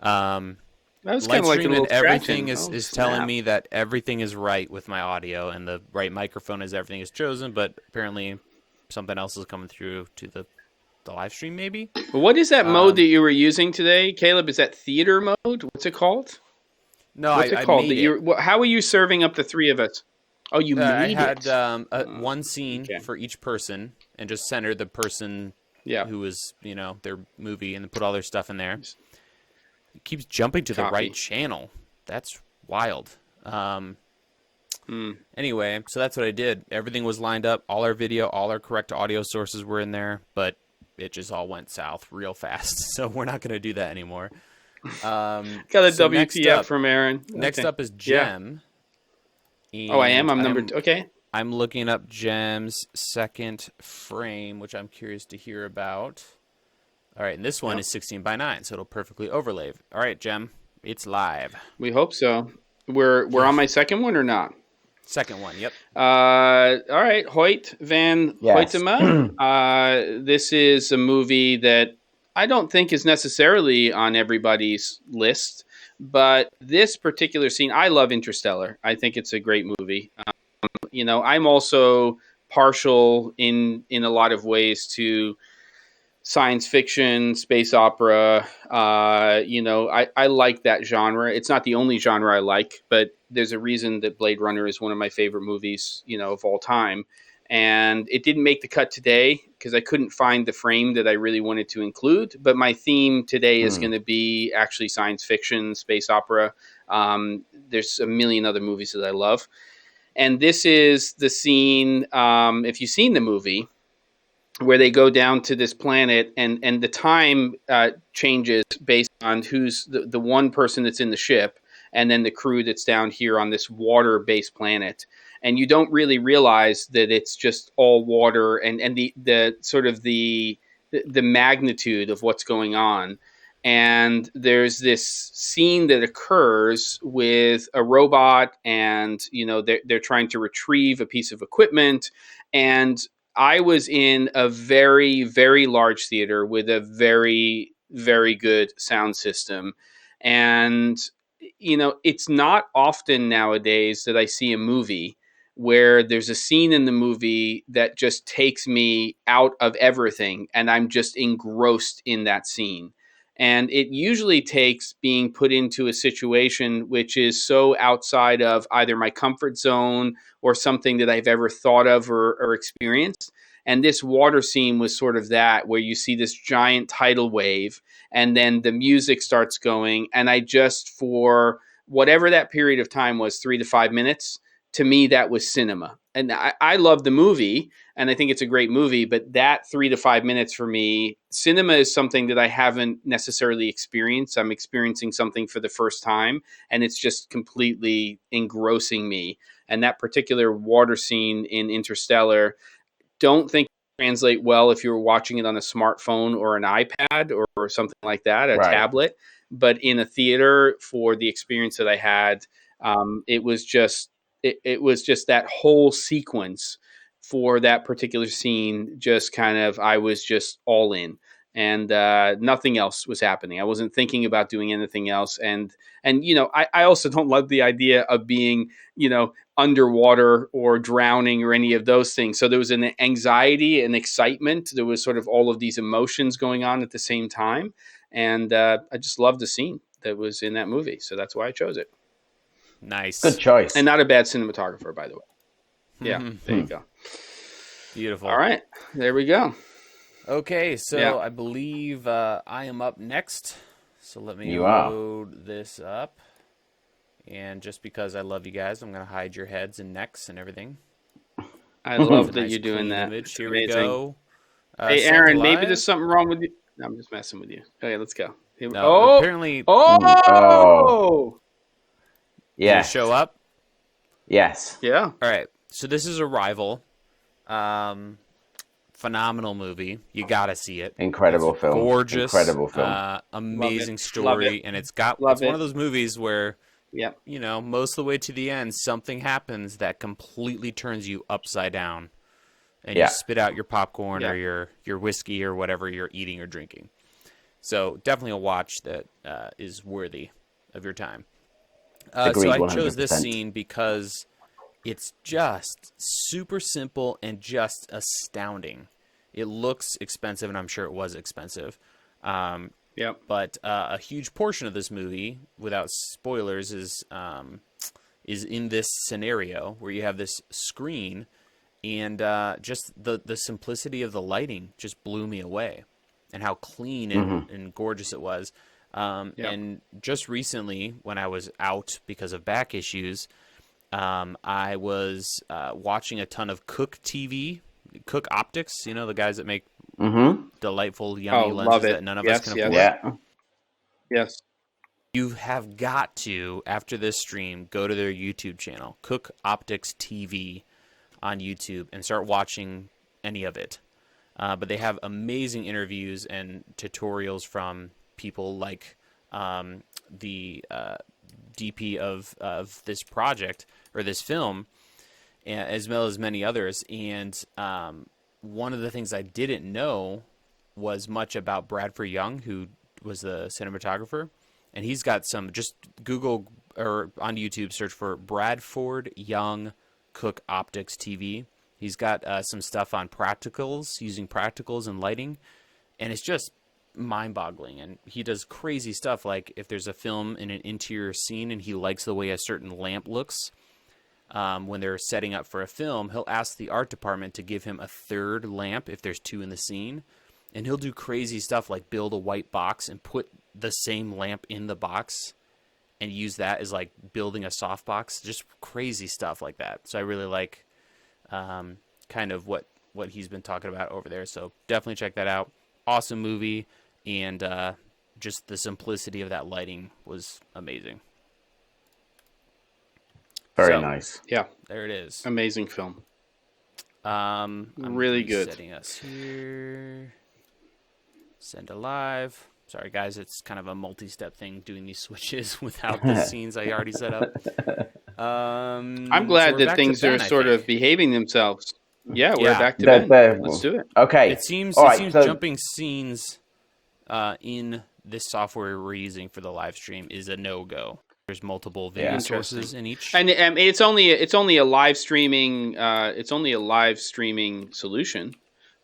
That was kind of like a little everything is telling me that everything is right with my audio and the right microphone is everything is chosen, but apparently something else is coming through to the live stream maybe. What is that mode that you were using today, Caleb? Is that theater mode? What's it called? No, What's it called? How are you serving up the three of us? Oh, you made it. I had one scene for each person and just centered the person who was, their movie and put all their stuff in there. It keeps jumping to the right channel. That's wild. Anyway, so that's what I did. Everything was lined up. All our video, all our correct audio sources were in there, but it just all went south real fast. So we're not going to do that anymore. Got a WTF from Aaron. Next up is Jem. Oh, I am? I'm number two. Okay. I'm looking up Jem's second frame, which I'm curious to hear about. All right, and this one is 16:9, so it'll perfectly overlay. All right, Jem, it's live. We hope so. We're on my second one or not? Second one, yep. All right, Hoyt van Hoytema. This is a movie that I don't think is necessarily on everybody's list, but this particular scene, I love Interstellar. I think it's a great movie. I'm also partial in a lot of ways to science fiction, space opera. I like that genre. It's not the only genre I like, but there's a reason that Blade Runner is one of my favorite movies, of all time. And it didn't make the cut today because I couldn't find the frame that I really wanted to include. But my theme today is going to be actually science fiction, space opera. There's a million other movies that I love. And this is the scene, if you've seen the movie, where they go down to this planet, and the time changes based on who's the one person that's in the ship, and then the crew that's down here on this water-based planet. And you don't really realize that it's just all water, and the sort of the magnitude of what's going on. And there's this scene that occurs with a robot, and they're trying to retrieve a piece of equipment. And I was in a very, very large theater with a very, very good sound system. And, it's not often nowadays that I see a movie where there's a scene in the movie that just takes me out of everything and I'm just engrossed in that scene. And it usually takes being put into a situation which is so outside of either my comfort zone or something that I've ever thought of or experienced. And this water scene was sort of that, where you see this giant tidal wave and then the music starts going. And I just, for whatever that period of time was, 3 to 5 minutes, to me, that was cinema. And I love the movie, and I think it's a great movie, but that 3 to 5 minutes for me, cinema is something that I haven't necessarily experienced. I'm experiencing something for the first time, and it's just completely engrossing me. And that particular water scene in Interstellar, don't think translate well if you were watching it on a smartphone or an iPad or something like that, a tablet. But in a theater, for the experience that I had, it was just that whole sequence for that particular scene. Just kind of, I was just all in, and nothing else was happening. I wasn't thinking about doing anything else. And I also don't love the idea of being, underwater or drowning or any of those things. So there was an anxiety and excitement. There was sort of all of these emotions going on at the same time. And I just loved the scene that was in that movie. So that's why I chose it. Nice. Good choice. And not a bad cinematographer, by the way. Yeah, there you go. Beautiful. All right, there we go. Okay, so I believe I am up next. So let me load this up. And just because I love you guys, I'm going to hide your heads and necks and everything. I love that you're doing that. Image. Here we go. Hey, Aaron, maybe there's something wrong with you. No, I'm just messing with you. Okay, let's go. No, apparently. Oh! Yeah. Did it show up? Yes. Yeah. All right. So this is Arrival. Phenomenal movie. You got to see it. Incredible film. Gorgeous. Incredible film. Amazing story. And it's one of those movies where, most of the way to the end, something happens that completely turns you upside down. And you spit out your popcorn or your whiskey or whatever you're eating or drinking. So definitely a watch that is worthy of your time. So I chose this scene because it's just super simple and just astounding. It looks expensive, and I'm sure it was expensive. But a huge portion of this movie, without spoilers, is in this scenario where you have this screen, and just the simplicity of the lighting just blew me away, and how clean and gorgeous it was. And just recently, when I was out because of back issues, I was watching a ton of Cook TV, Cook Optics, the guys that make delightful, yummy lenses that none of us can afford. Yes. You have got to, after this stream, go to their YouTube channel, Cook Optics TV on YouTube, and start watching any of it. But they have amazing interviews and tutorials from people like the DP of this project or this film, as well as many others. And one of the things I didn't know was much about Bradford Young, who was the cinematographer. And he's got some, just Google or on YouTube, search for Bradford Young Cook Optics TV. He's got some stuff on practicals, using practicals and lighting. And it's just mind-boggling. And he does crazy stuff, like if there's a film in an interior scene and he likes the way a certain lamp looks, when they're setting up for a film, he'll ask the art department to give him a third lamp if there's two in the scene. And he'll do crazy stuff like build a white box and put the same lamp in the box and use that as like building a softbox. Just crazy stuff like that. So I really like kind of what what he's been talking about over there. So definitely check that out. Awesome movie, and just the simplicity of that lighting was amazing. Very nice. Yeah, there it is. Amazing film. I'm really good. Setting us here. Send alive. Sorry, guys, it's kind of a multi-step thing doing these switches without the scenes I already set up. I'm glad that things are sort of behaving themselves. Yeah, we're back to Ben. Let's do it. Okay. It seems jumping scenes in this software we're using for the live stream is a no-go. There's multiple video sources in each, and it's only a live streaming. It's only a live streaming solution.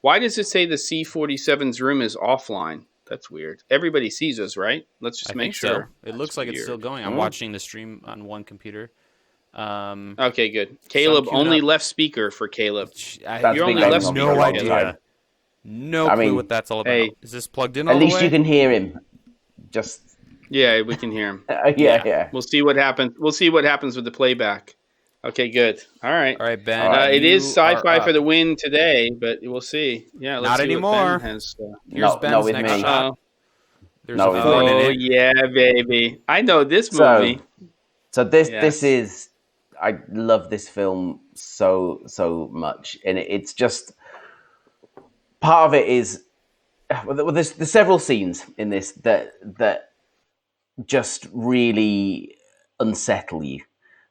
Why does it say the C47's room is offline? That's weird. Everybody sees us, right? Let's just make sure. So. It looks like it's still going. I'm watching the stream on one computer. Okay, good. Caleb, only left speaker for Caleb. You're only left speaker. No idea. No clue what that's all about. Hey, is this plugged in all the way? At least you can hear him. Yeah, we can hear him. Yeah. We'll see what happens. We'll see what happens with the playback. Okay, good. All right, Ben. It is sci-fi for the win today, but we'll see. Yeah, let's not see anymore. What Ben has, Here's Ben's next shot. There's a villain in it. Yeah, baby. I know this movie. So this is. I love this film so much, and it's just part of it is. Well, there's several scenes in this that just really unsettle you.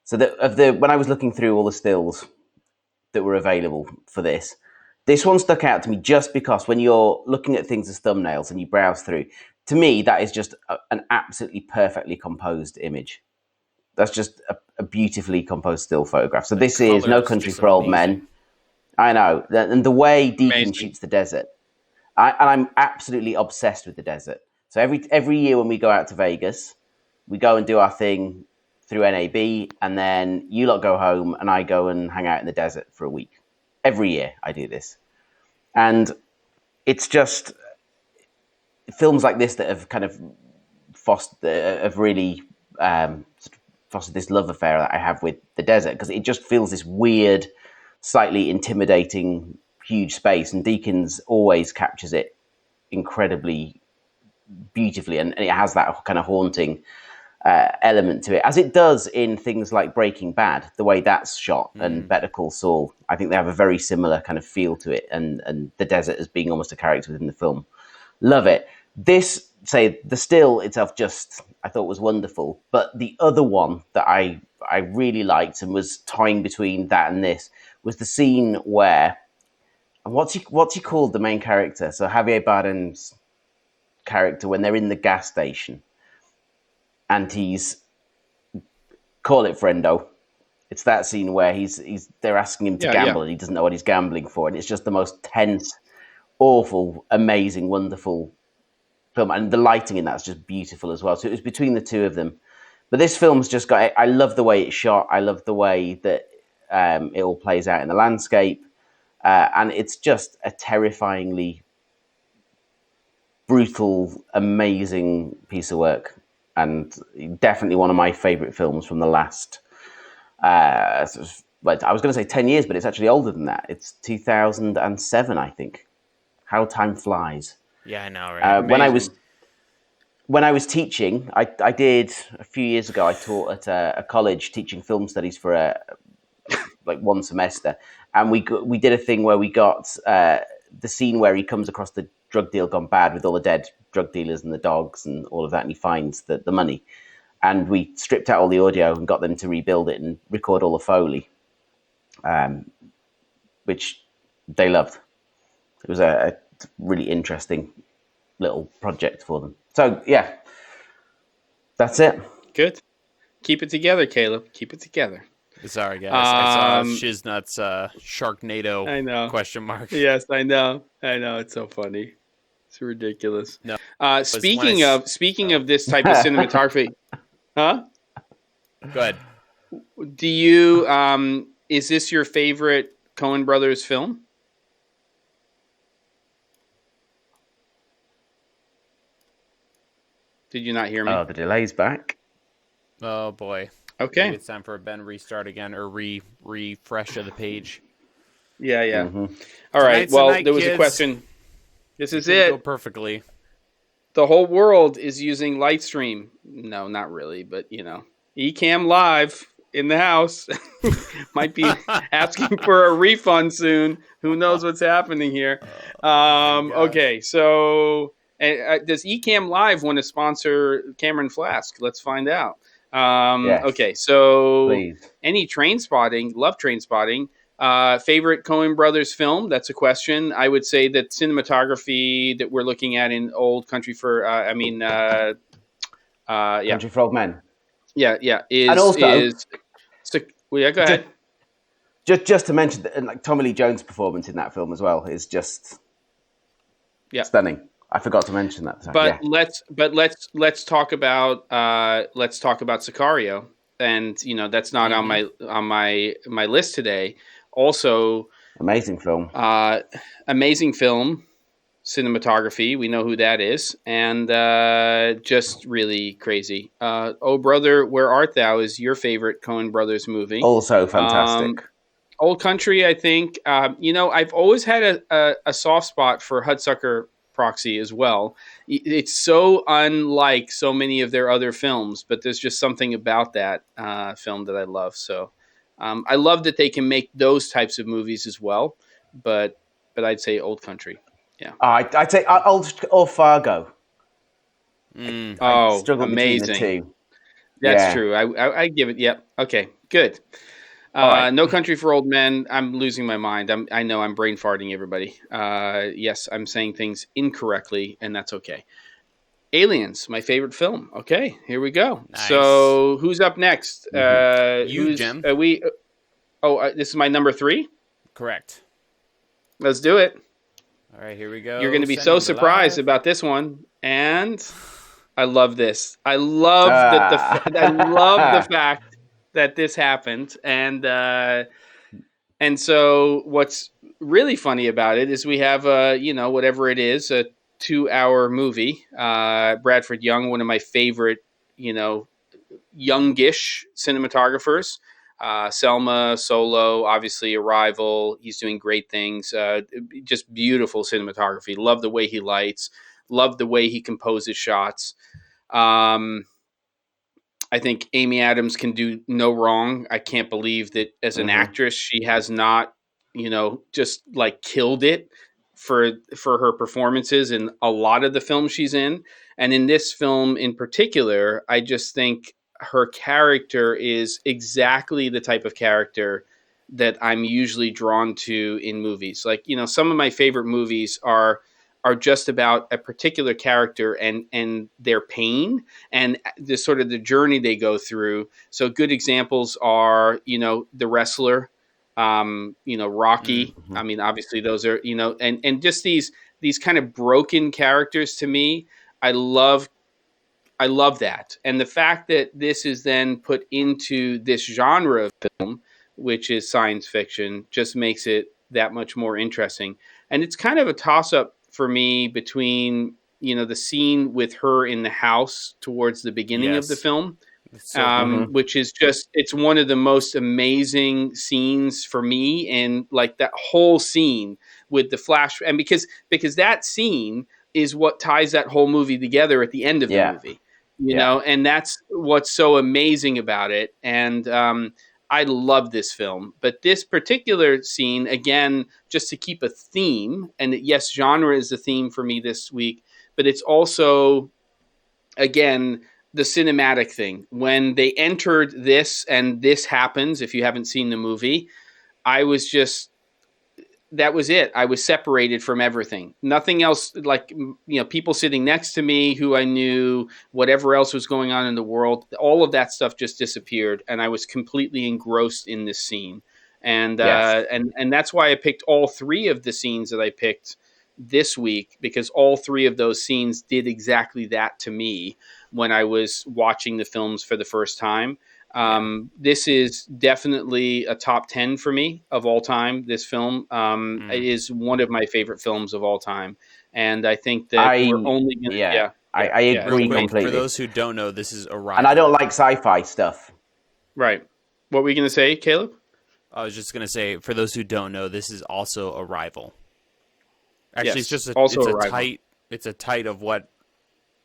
So when I was looking through all the stills that were available for this one stuck out to me just because when you're looking at things as thumbnails and you browse through, to me that is just an absolutely perfectly composed image. That's just a beautifully composed still photograph. So this is No Country for Old Men. I know, and the way Deacon shoots the desert, and I'm absolutely obsessed with the desert. So every year when we go out to Vegas, we go and do our thing through NAB, and then you lot go home, and I go and hang out in the desert for a week. Every year I do this. And it's just films like this that have kind of really fostered this love affair that I have with the desert, because it just feels this weird, slightly intimidating, huge space, and Deakins always captures it incredibly beautifully, and it has that kind of haunting element to it, as it does in things like Breaking Bad, the way that's shot, and Better Call Saul. I think they have a very similar kind of feel to it, and the desert as being almost a character within the film. Love it. This, the still itself, just I thought was wonderful, but the other one that I really liked and was tying between that and this was the scene where, and what's he called, the main character? So Javier Bardem's character, when they're in the gas station, and he's, call it friendo. It's that scene where they're asking him to gamble, and he doesn't know what he's gambling for, and it's just the most tense, awful, amazing, wonderful film, and the lighting in that's just beautiful as well. So it was between the two of them. But this film's just got, I love the way it's shot. I love the way that it all plays out in the landscape. And it's just a terrifyingly brutal, amazing piece of work. And definitely one of my favorite films from the last, I was going to say 10 years, but it's actually older than that. It's 2007, I think. How time flies. Yeah, I know, right? When I was teaching, I did a few years ago. I taught at a college teaching film studies for one semester, and we did a thing where we got the scene where he comes across the drug deal gone bad with all the dead drug dealers and the dogs and all of that, and he finds the money, and we stripped out all the audio and got them to rebuild it and record all the Foley, which they loved. It was a really interesting little project for them. So yeah, that's it. Good. Keep it together, Caleb. Keep it together. Sorry, guys. I saw Shiznut's Sharknado question mark. Yes, I know. It's so funny. It's ridiculous. No. Speaking of this type of cinematography, huh? Go ahead. Do you is this your favorite Coen Brothers film? Did you not hear me? Oh, the delay's back. Oh boy. Okay. Maybe it's time for a Ben restart again, or refresh of the page. Yeah. Mm-hmm. All right. Tonight's the Well, night, there was a kids. question. This is Go it. perfectly. The whole world is using Lightstream. No, not really, but Ecamm Live in the house might be asking for a refund soon. Who knows what's happening here? Okay, so does Ecamm Live want to sponsor Cameron Flask? Let's find out. Yes. Okay, so Please. any train spotting? Love train spotting. Favorite Coen Brothers film? That's a question. I would say that cinematography that we're looking at in Old Country for, Country for Old Men. Yeah. And also, Go ahead. Just to mention that, like Tommy Lee Jones' performance in that film as well is just stunning. I forgot to mention that. So, but let's talk about Sicario, and that's not on my list today. Also, amazing film. Cinematography. We know who that is, and just really crazy. Oh Brother, Where Art Thou is your favorite Coen Brothers movie. Also fantastic. Old Country, I think. I've always had a soft spot for Hudsucker Proxy as well. It's so unlike so many of their other films, but there's just something about that film that I love. So I love that they can make those types of movies as well. But I'd say Old Country. Yeah. I'd say Old or Fargo. Oh, struggle amazing. Between the two. That's true. I give it. Yep. Okay. Good. Right. No Country for Old Men. I'm losing my mind. I know I'm brain farting everybody. Yes, I'm saying things incorrectly, and that's okay. Aliens, my favorite film. Okay, here we go. Nice. So who's up next? Jim. This is my number 3? Correct. Let's do it. All right, here we go. You're going to be so surprised about this one, and I love this. I love I love the fact that this happened, and so what's really funny about it is we have whatever it is, a 2-hour movie. Bradford Young, one of my favorite youngish cinematographers. Selma, Solo, obviously Arrival. He's doing great things. Just beautiful cinematography. Love the way he lights. Love the way he composes shots. I think Amy Adams can do no wrong. I can't believe that as an actress, she has not, just like killed it for her performances in a lot of the films she's in. And in this film in particular, I just think her character is exactly the type of character that I'm usually drawn to in movies. Like, some of my favorite movies are just about a particular character and their pain and the sort of the journey they go through. So good examples are, The Wrestler, Rocky. Mm-hmm. I mean, obviously those are, and just these kind of broken characters to me. I love that. And the fact that this is then put into this genre of film, which is science fiction, just makes it that much more interesting. And it's kind of a toss-up for me between, the scene with her in the house towards the beginning of the film, which is just, it's one of the most amazing scenes for me. And like that whole scene with the flash, and because that scene is what ties that whole movie together at the end of the movie. And that's what's so amazing about it. And I love this film. But this particular scene, again, just to keep a theme, and yes, genre is the theme for me this week, but it's also, again, the cinematic thing. When they entered this, and this happens, if you haven't seen the movie, that was it. I was separated from everything. Nothing else, like, people sitting next to me who I knew, whatever else was going on in the world, all of that stuff just disappeared. And I was completely engrossed in this scene. And, and that's why I picked all 3 of the scenes that I picked this week, because all 3 of those scenes did exactly that to me when I was watching the films for the first time. This is definitely a top 10 for me of all time. This film is one of my favorite films of all time. And I think that we're only going to... I agree completely. For those who don't know, this is Arrival. And I don't like sci-fi stuff. Right. What were you going to say, Caleb? I was just gonna say, for those who don't know, this is also Arrival. Actually, Yes, it's also a Arrival. tight. It's a tight of what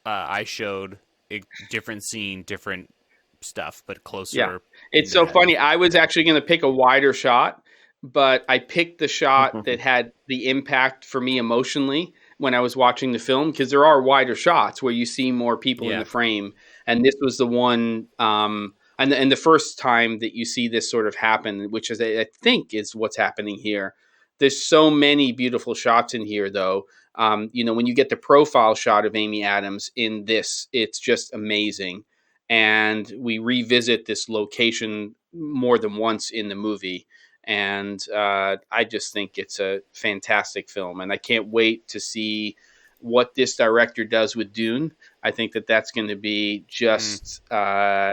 I showed. A different scene, different stuff, but closer. Yeah, it's so funny. I was actually going to pick a wider shot, but I picked the shot that had the impact for me emotionally when I was watching the film, because there are wider shots where you see more people in the frame, and this was the one. And the first time that you see this sort of happen, which is I think is what's happening here. There's so many beautiful shots in here, though. When you get the profile shot of Amy Adams in this, it's just amazing. And we revisit this location more than once in the movie. And I just think it's a fantastic film. And I can't wait to see what this director does with Dune. I think that that's going to be just out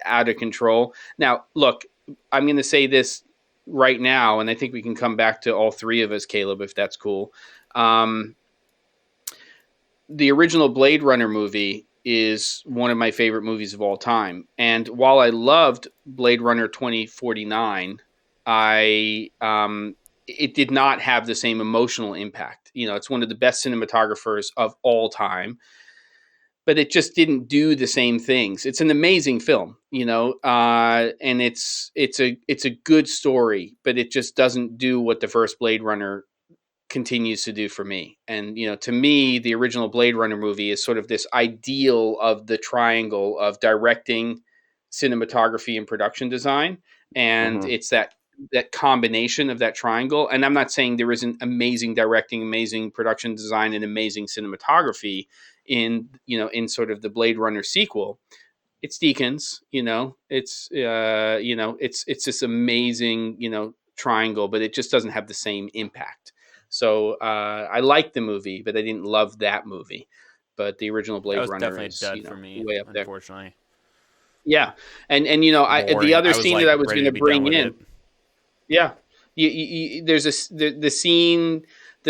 of control. Now, look, I'm going to say this right now, and I think we can come back to all three of us, Caleb, if that's cool. The original Blade Runner movie is one of my favorite movies of all time. And while I loved Blade Runner 2049, it did not have the same emotional impact. It's one of the best cinematographers of all time, but it just didn't do the same things. It's an amazing film, and it's a good story, but it just doesn't do what the first Blade Runner continues to do for me. And to me, the original Blade Runner movie is sort of this ideal of the triangle of directing, cinematography, and production design. And it's that combination of that triangle. And I'm not saying there isn't amazing directing, amazing production design, and amazing cinematography in sort of the Blade Runner sequel. It's Deakins, it's this amazing, triangle, but it just doesn't have the same impact. So I liked the movie, but I didn't love that movie. But the original Blade Runner is for me, way up there. Unfortunately. Yeah, and the other scene that I was going to bring in. Yeah, there's the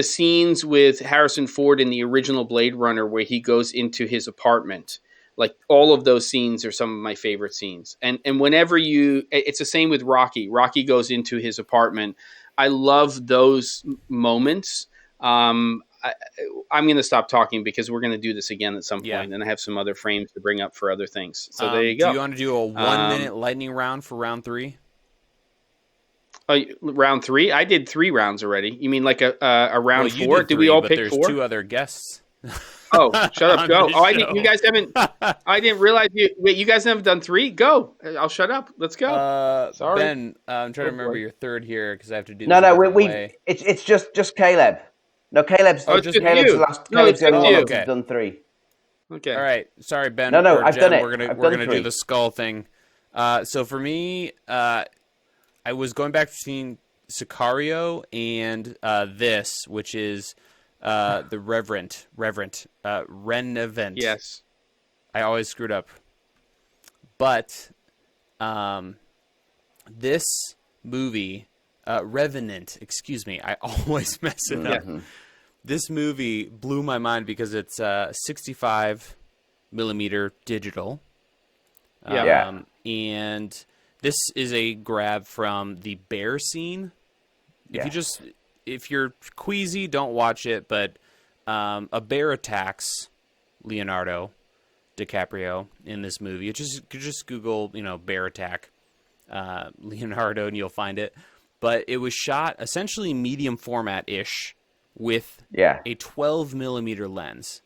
scenes with Harrison Ford in the original Blade Runner where he goes into his apartment. Like, all of those scenes are some of my favorite scenes. And whenever it's the same with Rocky. Rocky goes into his apartment. I love those moments. I'm going to stop talking because we're going to do this again at some point, and I have some other frames to bring up for other things. So there you go. Do you want to do a 1 minute lightning round for round 3? Round 3? I did 3 rounds already. You mean like a round 4? Did we all pick 4? There's 2 other guests. Oh, shut up! Go. Oh, you guys haven't. I didn't realize you. Wait, you guys haven't done 3? Go. I'll shut up. Let's go. Sorry, Ben. I'm trying to remember your third here because I have to do. No, it's just Caleb. No, Caleb's. Oh, just Caleb's you. last. No, Caleb's the only one you. that's done 3. Okay. All right. Sorry, Ben. No, I've done it. We're gonna do the skull thing. So for me, I was going back to seeing Sicario and this, which is. The Revenant. Yes. I always screwed up. But this movie, Revenant, excuse me, I always mess it up. This movie blew my mind because it's 65 millimeter digital. And this is a grab from the bear scene. If you're queasy, don't watch it, but a bear attacks Leonardo DiCaprio in this movie. You just Google, bear attack Leonardo and you'll find it. But it was shot essentially medium format-ish with a 12 millimeter lens.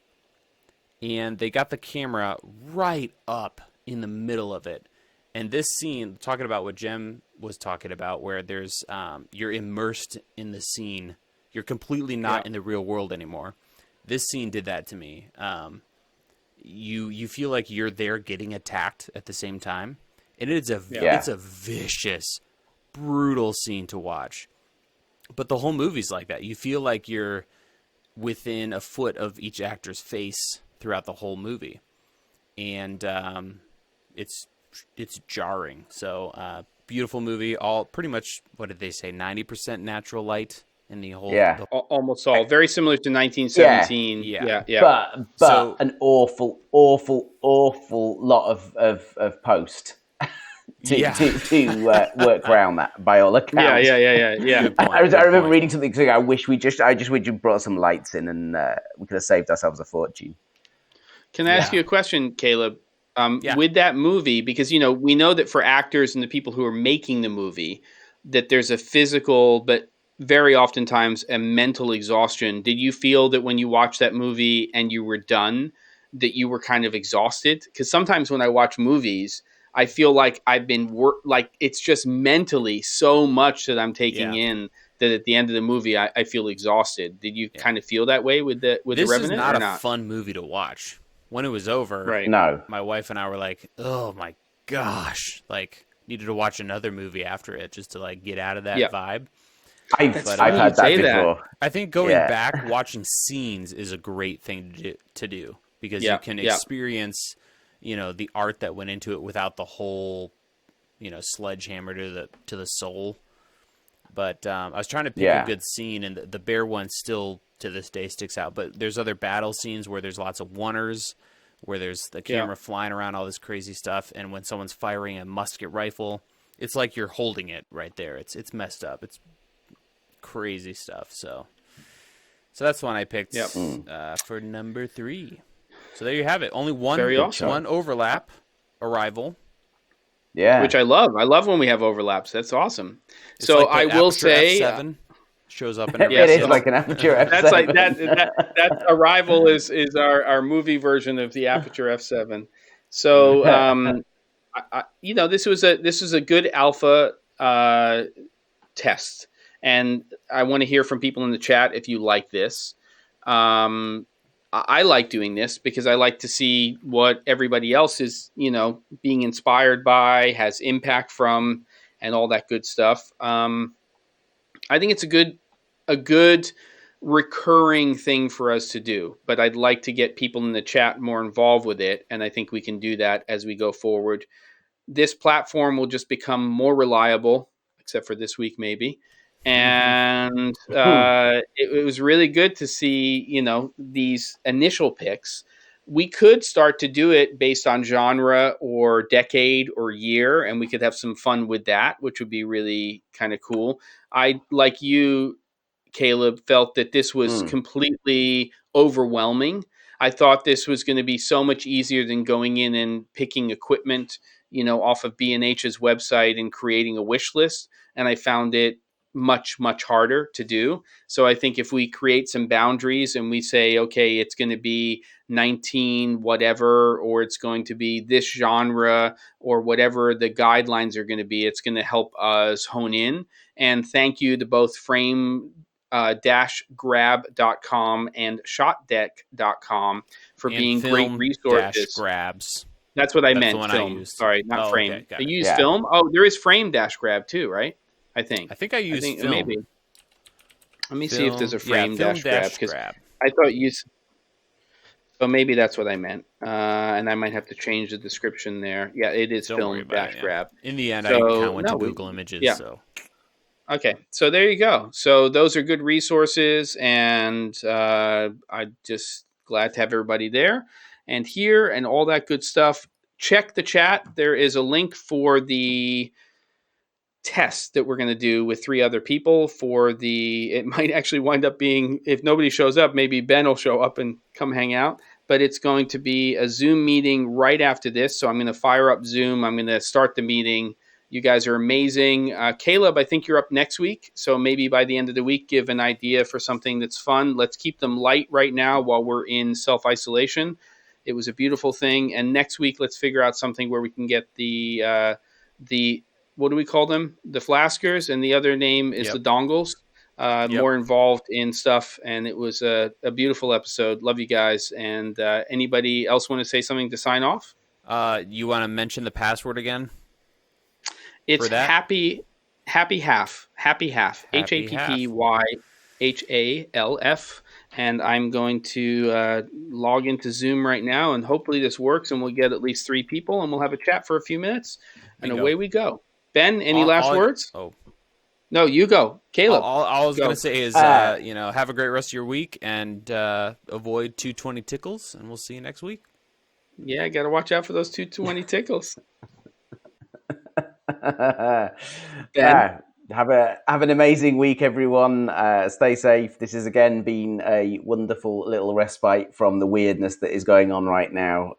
And they got the camera right up in the middle of it. And this scene, talking about what Jem was talking about, where there's you're immersed in the scene, you're completely not in the real world anymore. This scene did that to me. You feel like you're there getting attacked at the same time, and it's a vicious, brutal scene to watch. But the whole movie's like that. You feel like you're within a foot of each actor's face throughout the whole movie, and it's jarring. So beautiful movie. All pretty much, what did they say? 90% natural light in the whole. Almost all. Very similar to 1917. But so, an awful lot of post. to work around that by all accounts. Yeah. I remember reading something saying, I just wish you brought some lights in and we could have saved ourselves a fortune. Can I ask you a question, Caleb? With that movie, because we know that for actors and the people who are making the movie, that there's a physical, but very oftentimes a mental exhaustion. Did you feel that when you watched that movie and you were done, that you were kind of exhausted? Because sometimes when I watch movies, I feel like I've been like it's just mentally so much that I'm taking in that at the end of the movie I feel exhausted. Did you kind of feel that way with the Revenant? This is not a fun movie to watch. When it was over, my wife and I were like, "Oh my gosh!" Like, needed to watch another movie after it just to like get out of that vibe. I've had that before. I think going back watching scenes is a great thing to do because you can experience, the art that went into it without the whole, sledgehammer to the soul. But I was trying to pick a good scene, and the bear one still to this day sticks out. But there's other battle scenes where there's lots of oneers, where there's the camera flying around, all this crazy stuff, and when someone's firing a musket rifle, it's like you're holding it right there. It's messed up. It's crazy stuff. So that's one I picked for number 3. So there you have it. Only one overlap. Arrival. Yeah, which I love. I love when we have overlaps. That's awesome. It's so like I will say, F7 shows up in it is like an Aperture F7. That's like that. Arrival is our movie version of the Aperture F7. So this was a good alpha test, and I want to hear from people in the chat if you like this. I like doing this because I like to see what everybody else is, being inspired by, has impact from, and all that good stuff. I think it's a good recurring thing for us to do, but I'd like to get people in the chat more involved with it. And I think we can do that as we go forward. This platform will just become more reliable, except for this week, maybe. And it was really good to see, these initial picks. We could start to do it based on genre or decade or year, and we could have some fun with that, which would be really kind of cool. I, like you, Caleb, felt that this was completely overwhelming. I thought this was going to be so much easier than going in and picking equipment, off of B&H's website and creating a wish list. And I found it much, much harder to do. So I think if we create some boundaries and we say, okay, it's going to be 19 whatever, or it's going to be this genre, or whatever the guidelines are going to be, it's going to help us hone in. And thank you to both frame-grab.com and shotdeck.com for being great resources. Grabs. That's what I meant. Film. Sorry, not frame. Okay, I use film. Oh, there is frame-grab too, right? I think I used film. Maybe. Let me see if there's a frame-grab because I thought you. So maybe that's what I meant, and I might have to change the description there. Yeah, it is film-grab. In the end, I kind of went to Google Images. Yeah. So. Okay, so there you go. So those are good resources, and I'm just glad to have everybody there and here and all that good stuff. Check the chat. There is a link for the test that we're going to do with 3 other people it might actually wind up being, if nobody shows up, maybe Ben will show up and come hang out, but it's going to be a Zoom meeting right after this. So I'm going to fire up Zoom. I'm going to start the meeting. You guys are amazing. Caleb, I think you're up next week. So maybe by the end of the week, give an idea for something that's fun. Let's keep them light right now while we're in self-isolation. It was a beautiful thing. And next week, let's figure out something where we can get the what do we call them? The Flaskers, and the other name is the Dongles. More involved in stuff, and it was a beautiful episode. Love you guys. And anybody else want to say something to sign off? You want to mention the password again? It's happy half. HAPPYHALF. And I'm going to log into Zoom right now, and hopefully this works, and we'll get at least 3 people, and we'll have a chat for a few minutes, and away we go. Ben, any last words? Oh, no, you go, Caleb. All I was going to say is, have a great rest of your week, and avoid 220 tickles, and we'll see you next week. Yeah, got to watch out for those 220 tickles. Ben? Have an amazing week, everyone. Stay safe. This has again been a wonderful little respite from the weirdness that is going on right now.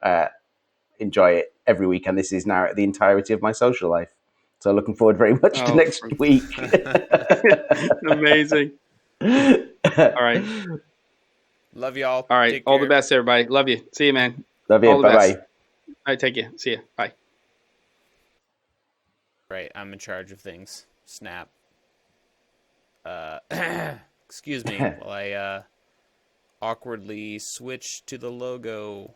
Enjoy it every week, and this is now the entirety of my social life. So looking forward very much to next week. Amazing. All right. Love y'all. All right. All the best, everybody. Love you. See you, man. Love you. All the Bye-bye. best. All right. Take you. See you. Bye. Right. I'm in charge of things. Snap. Excuse me while I awkwardly switch to the logo.